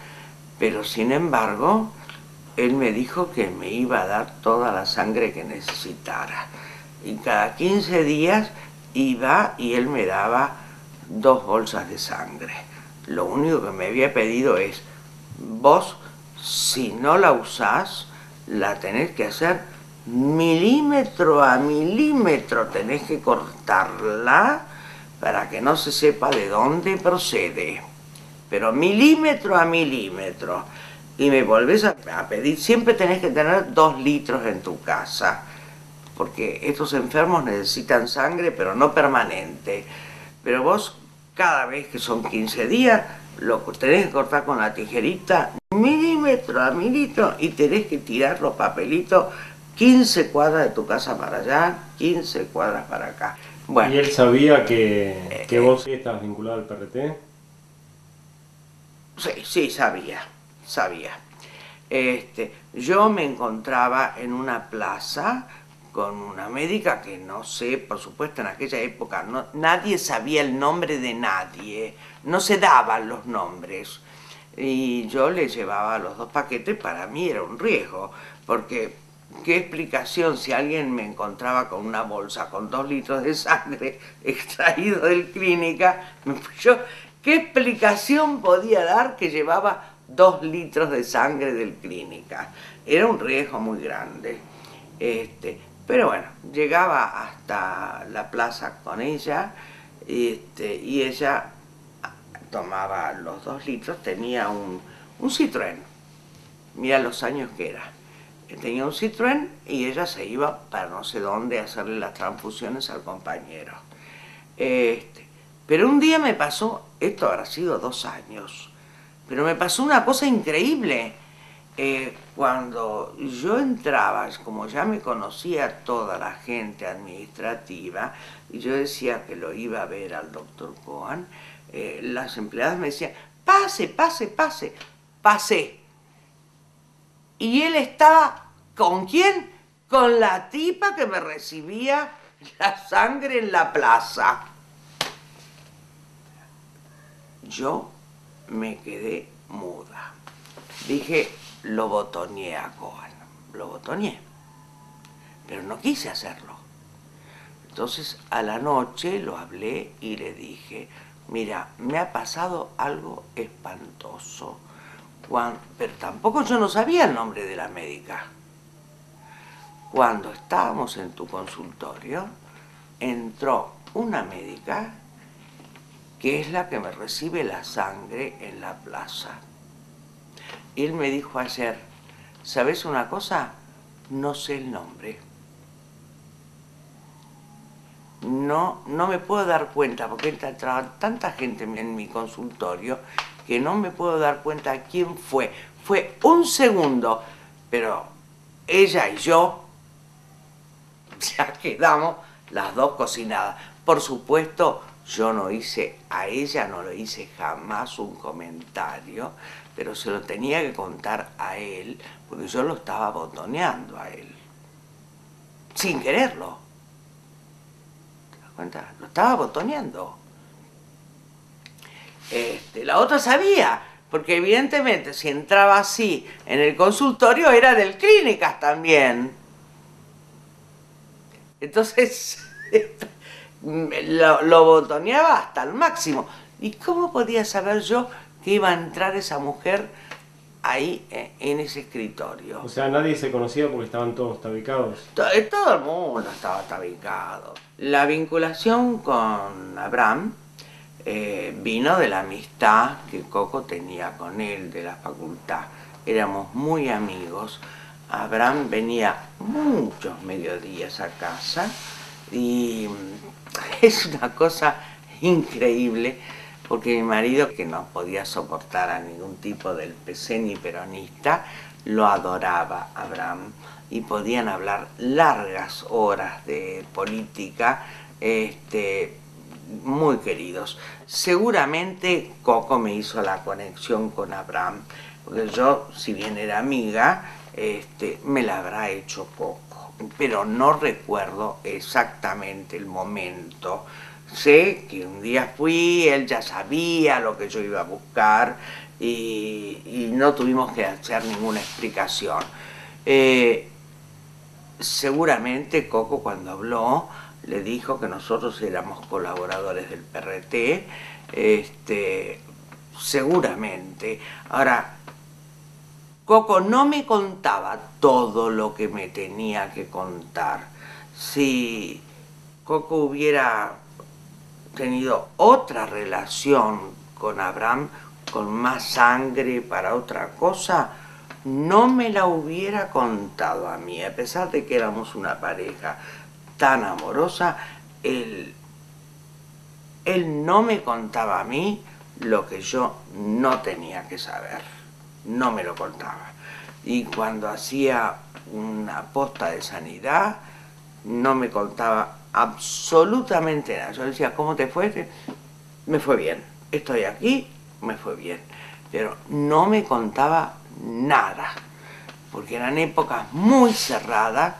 pero sin embargo él me dijo que me iba a dar toda la sangre que necesitara. Y cada 15 días iba y él me daba 2 bolsas de sangre. Lo único que me había pedido es, vos si no la usás, la tenés que hacer milímetro a milímetro, tenés que cortarla para que no se sepa de dónde procede, pero milímetro a milímetro. Y me volvés a pedir, siempre tenés que tener 2 litros en tu casa, porque estos enfermos necesitan sangre, pero no permanente. Pero vos, cada vez que son 15 días, lo tenés que cortar con la tijerita, milímetro a milímetro, y tenés que tirar los papelitos 15 cuadras de tu casa para allá, 15 cuadras para acá. Bueno, ¿y él sabía que vos estabas vinculado al PRT? Sí, sabía. Yo me encontraba en una plaza con una médica que no sé, por supuesto en aquella época nadie sabía el nombre de nadie, no se daban los nombres. Y yo le llevaba los 2 paquetes, para mí era un riesgo, porque ¿qué explicación si alguien me encontraba con una bolsa con 2 litros de sangre extraído del Clínica? ¿Qué explicación podía dar que llevaba 2 litros de sangre del Clínica? Era un riesgo muy grande. Pero bueno, llegaba hasta la plaza con ella y ella tomaba los 2 litros, tenía un Citroën. Mira los años que era. Tenía un Citroën y ella se iba para no sé dónde a hacerle las transfusiones al compañero. Pero un día me pasó, esto habrá sido 2 años, pero me pasó una cosa increíble. Cuando yo entraba, como ya me conocía toda la gente administrativa, y yo decía que lo iba a ver al doctor Cohen, las empleadas me decían, pase, pase, pase. Pasé. Y él estaba, ¿con quién? Con la tipa que me recibía la sangre en la plaza. Yo me quedé muda. Dije, lo botoneé a Cohen. Lo botoneé. Pero no quise hacerlo. Entonces, a la noche lo hablé y le dije, mira, me ha pasado algo espantoso. Pero tampoco yo no sabía el nombre de la médica. Cuando estábamos en tu consultorio, entró una médica que es la que me recibe la sangre en la plaza. Y él me dijo ayer, ¿sabes una cosa? No sé el nombre. No me puedo dar cuenta, porque entraba tanta gente en mi consultorio que no me puedo dar cuenta quién fue. Fue un segundo, pero ella y yo ya quedamos las dos cocinadas. Por supuesto, yo no hice, a ella no le hice jamás un comentario, pero se lo tenía que contar a él, porque yo lo estaba botoneando a él, sin quererlo. ¿Te das cuenta? Lo estaba botoneando. La otra sabía, porque evidentemente si entraba así en el consultorio era del Clínicas también. Entonces lo botoneaba hasta el máximo. ¿Y cómo podía saber yo que iba a entrar esa mujer ahí en ese escritorio? O sea, nadie se conocía porque estaban todos tabicados. Todo el mundo estaba tabicado. La vinculación con Abraham vino de la amistad que Coco tenía con él de la facultad. Éramos muy amigos. Abraham venía muchos mediodías a casa y es una cosa increíble porque mi marido, que no podía soportar a ningún tipo del PC ni peronista, lo adoraba Abraham y podían hablar largas horas de política, muy queridos. Seguramente Coco me hizo la conexión con Abraham, porque yo, si bien era amiga, me la habrá hecho Coco, pero no recuerdo exactamente el momento. Sé que un día fui, él ya sabía lo que yo iba a buscar y no tuvimos que hacer ninguna explicación. Seguramente Coco, cuando habló, le dijo que nosotros éramos colaboradores del PRT, seguramente. Ahora, Coco no me contaba todo lo que me tenía que contar. Si Coco hubiera tenido otra relación con Abraham, con más sangre para otra cosa, no me la hubiera contado a mí. A pesar de que éramos una pareja tan amorosa, él no me contaba a mí lo que yo no tenía que saber. No me lo contaba. Y cuando hacía una posta de sanidad, no me contaba absolutamente nada. Yo le decía, ¿cómo te fue? Me fue bien. Estoy aquí, me fue bien. Pero no me contaba nada, porque eran épocas muy cerradas,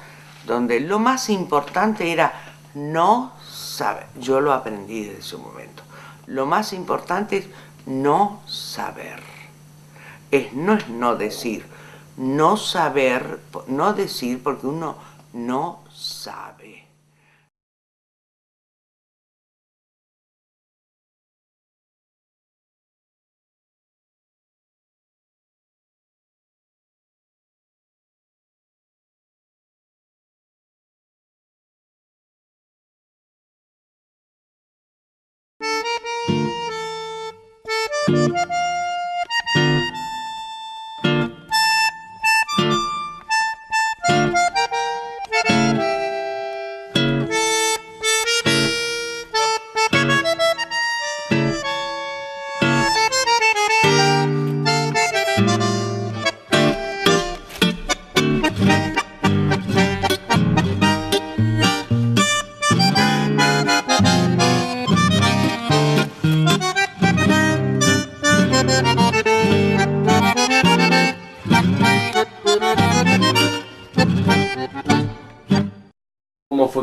donde lo más importante era no saber. Yo lo aprendí desde ese momento. Lo más importante es no saber. No es no decir. No saber, no decir porque uno no sabe.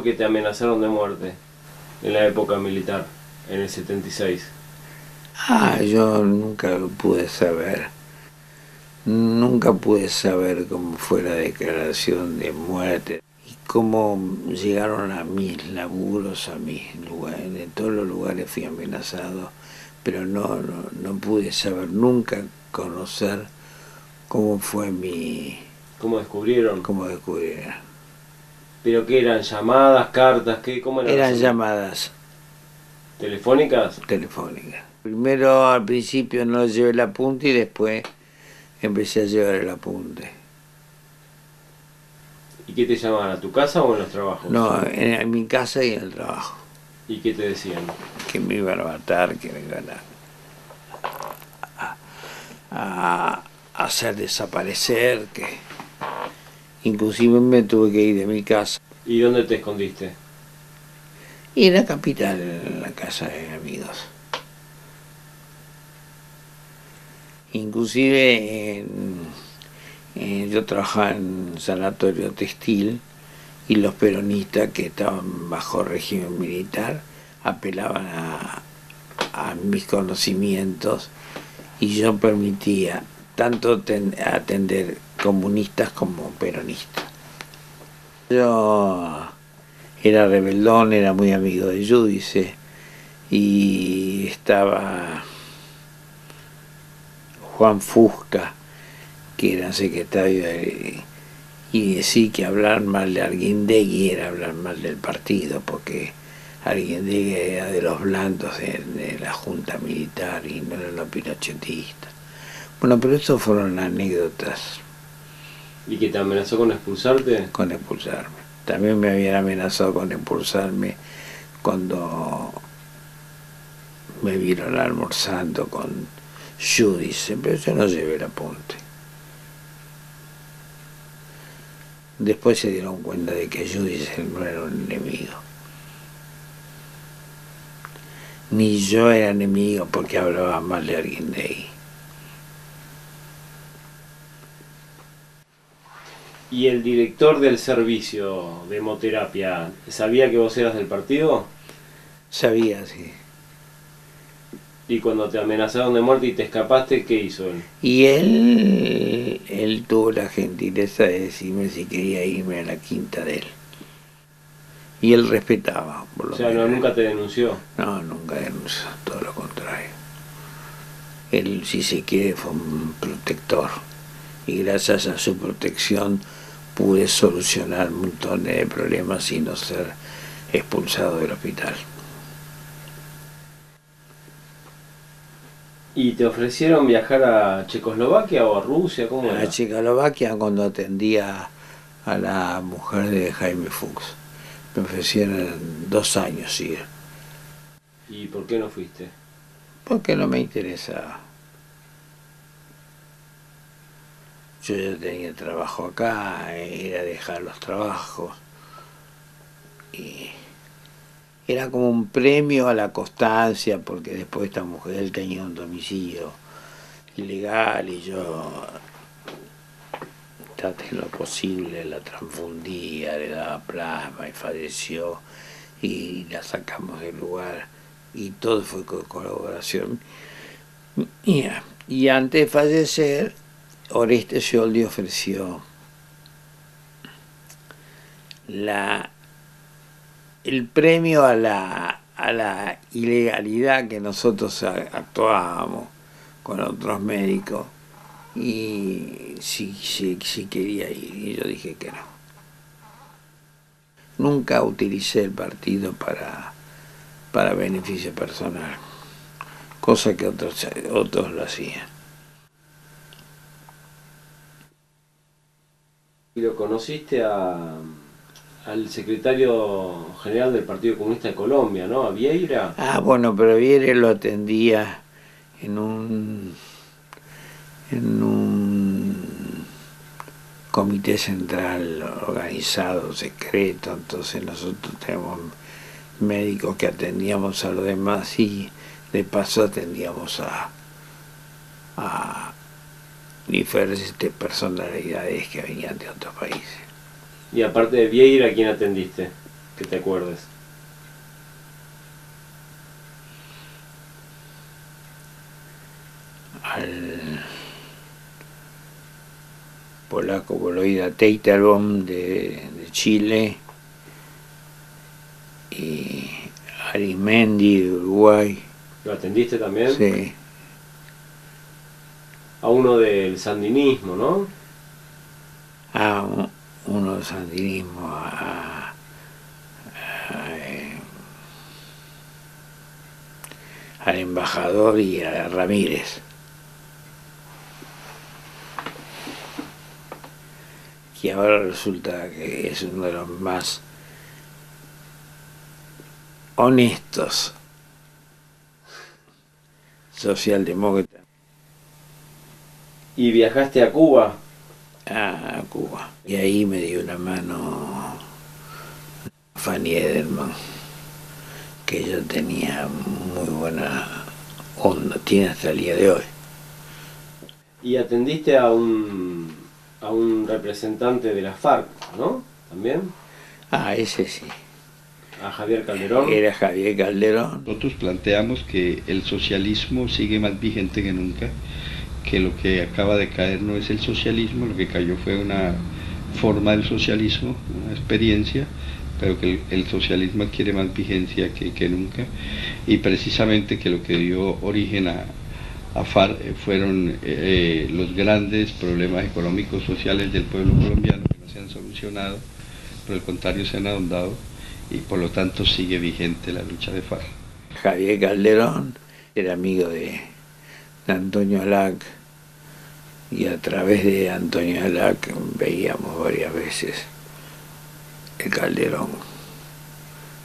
fue que te amenazaron de muerte en la época militar, en el 76? Yo nunca lo pude saber. Nunca pude saber cómo fue la declaración de muerte y cómo llegaron a mis laburos, a mis lugares. En todos los lugares fui amenazado, pero no pude saber, nunca conocer cómo fue mi... ¿Cómo descubrieron? ¿Cómo descubrieron? ¿Pero qué eran? ¿Llamadas, cartas? ¿Cómo eran? Eran llamadas. ¿Telefónicas? Telefónicas. Primero, al principio no llevé el apunte y después empecé a llevar el apunte. ¿Y qué te llamaban? ¿A tu casa o en los trabajos? No, en mi casa y en el trabajo. ¿Y qué te decían? Que me iban a matar, que me iban a hacer desaparecer, que inclusive me tuve que ir de mi casa. ¿Y dónde te escondiste? Y en la capital, en la casa de amigos. Inclusive yo trabajaba en sanatorio textil y los peronistas que estaban bajo régimen militar apelaban a mis conocimientos y yo permitía tanto atender comunistas como peronistas. Yo era rebeldón, era muy amigo de Giudice y estaba Juan Fusca, que era secretario y decir que hablar mal de Arguindegui era hablar mal del partido, porque Arguindegui era de los blandos de la junta militar y no era los pinochetistas. Bueno, pero eso fueron anécdotas. ¿Y que te amenazó con expulsarte? Con expulsarme. También me habían amenazado con expulsarme cuando me vieron almorzando con Giudice, pero yo no llevé el apunte. Después se dieron cuenta de que Giudice no era un enemigo. Ni yo era enemigo porque hablaba mal de Arguindegui. ¿Y el director del servicio de hemoterapia sabía que vos eras del partido? Sabía, sí. ¿Y cuando te amenazaron de muerte y te escapaste, qué hizo él? Y él tuvo la gentileza de decirme si quería irme a la quinta de él. Y él respetaba. Por lo menos. ¿Nunca te denunció? No, nunca denunció, todo lo contrario. Él, si se quiere, fue un protector. Y gracias a su protección pude solucionar montones de problemas sin no ser expulsado del hospital. ¿Y te ofrecieron viajar a Checoslovaquia o a Rusia? ¿Cómo era? A Checoslovaquia cuando atendía a la mujer de Jaime Fuchs. Me ofrecieron 2 años ir. ¿Y por qué no fuiste? Porque no me interesaba. Yo ya tenía trabajo acá, era dejar los trabajos. Y era como un premio a la constancia, porque después esta mujer tenía un domicilio ilegal y yo traté lo posible, la transfundía, le daba plasma y falleció y la sacamos del lugar y todo fue con colaboración mía. Y antes de fallecer, Oreste Scioldi ofreció el premio a la ilegalidad que nosotros actuábamos con otros médicos y si quería ir, y yo dije que no. Nunca utilicé el partido para beneficio personal, cosa que otros lo hacían. ¿Y lo conociste al secretario general del Partido Comunista de Colombia, ¿no? ¿A Vieira? Bueno, pero Vieira lo atendía en un comité central organizado, secreto, entonces nosotros tenemos médicos que atendíamos a los demás y de paso atendíamos a diferentes personalidades que venían de otros países. Y aparte de Vieira, ¿a quién atendiste? que te acuerdes. Al polaco Boloida Teitelbaum de Chile y Arismendi de Uruguay. ¿Lo atendiste también? Sí. A uno del sandinismo, ¿no? Uno del sandinismo, al embajador y a Ramírez. Que ahora resulta que es uno de los más honestos socialdemócratas. ¿Y viajaste a Cuba? A Cuba. Y ahí me dio una mano Fanny Ederman, que ella tenía muy buena onda, tiene hasta el día de hoy. Y atendiste a un representante de la FARC, ¿no? ¿También? Ese sí. ¿A Javier Calderón? Era Javier Calderón. Nosotros planteamos que el socialismo sigue más vigente que nunca, que lo que acaba de caer no es el socialismo, lo que cayó fue una forma del socialismo, una experiencia, pero que el socialismo adquiere más vigencia que nunca, y precisamente que lo que dio origen a FARC fueron los grandes problemas económicos sociales del pueblo colombiano que no se han solucionado, por el contrario se han ahondado, y por lo tanto sigue vigente la lucha de FARC. Javier Calderón era amigo de Antonio Alac, y a través de Antonio Alac veíamos varias veces el Calderón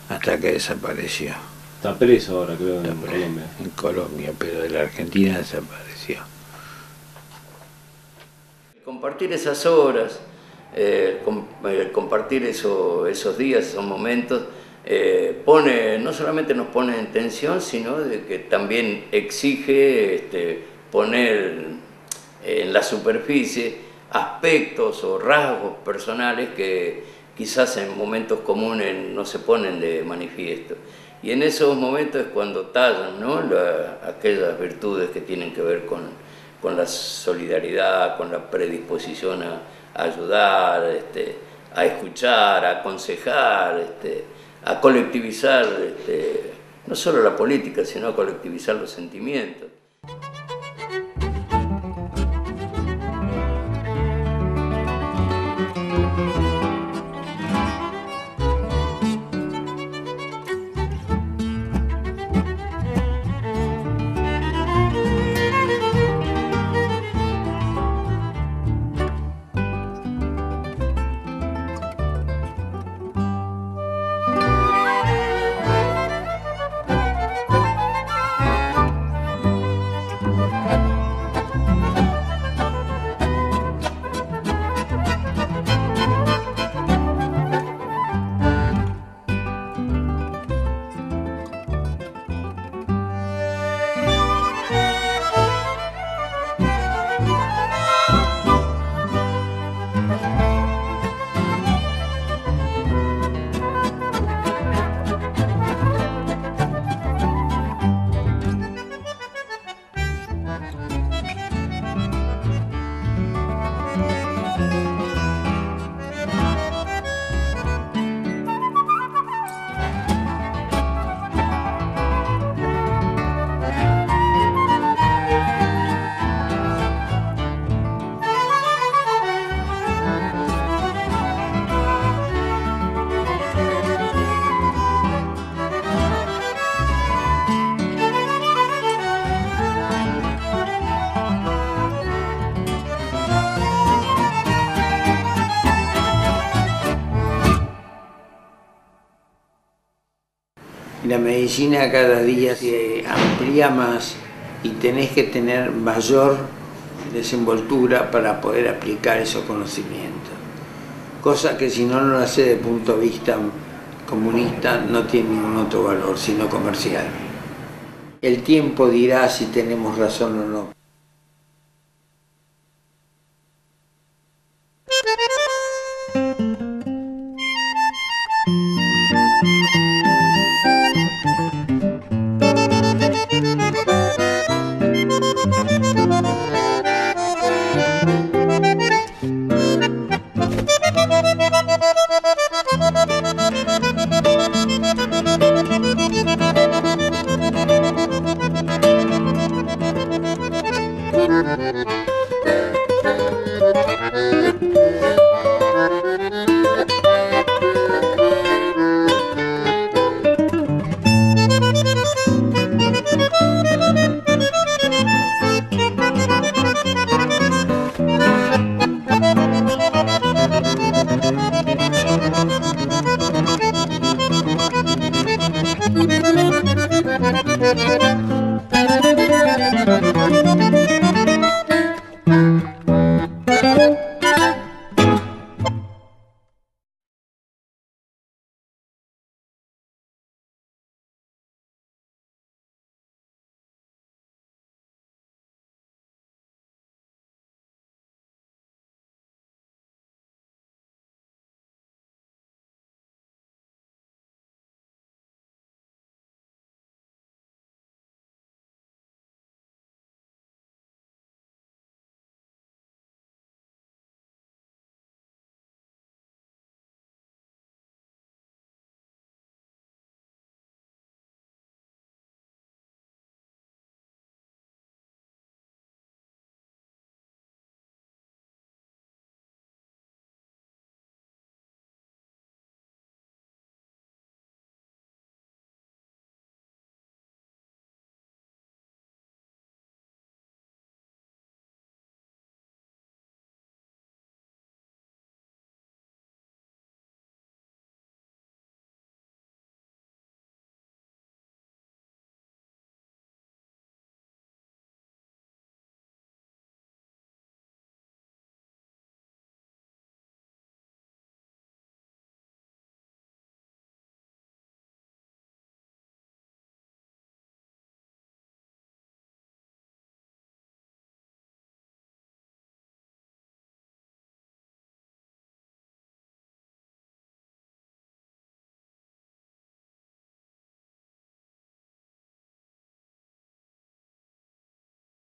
hasta que desapareció. Está preso ahora, creo, en Colombia. En Colombia, pero de la Argentina desapareció. Compartir esas horas, compartir esos días, esos momentos, no solamente nos pone en tensión, sino de que también exige poner en la superficie aspectos o rasgos personales que quizás en momentos comunes no se ponen de manifiesto. Y en esos momentos es cuando tallan, ¿no?, aquellas virtudes que tienen que ver con la solidaridad, con la predisposición a ayudar, a escuchar, a aconsejar, a colectivizar, no solo la política, sino a colectivizar los sentimientos. La medicina cada día se amplía más y tenés que tener mayor desenvoltura para poder aplicar esos conocimientos. Cosa que si no lo hace desde el punto de vista comunista no tiene ningún otro valor, sino comercial. El tiempo dirá si tenemos razón o no. Thank you.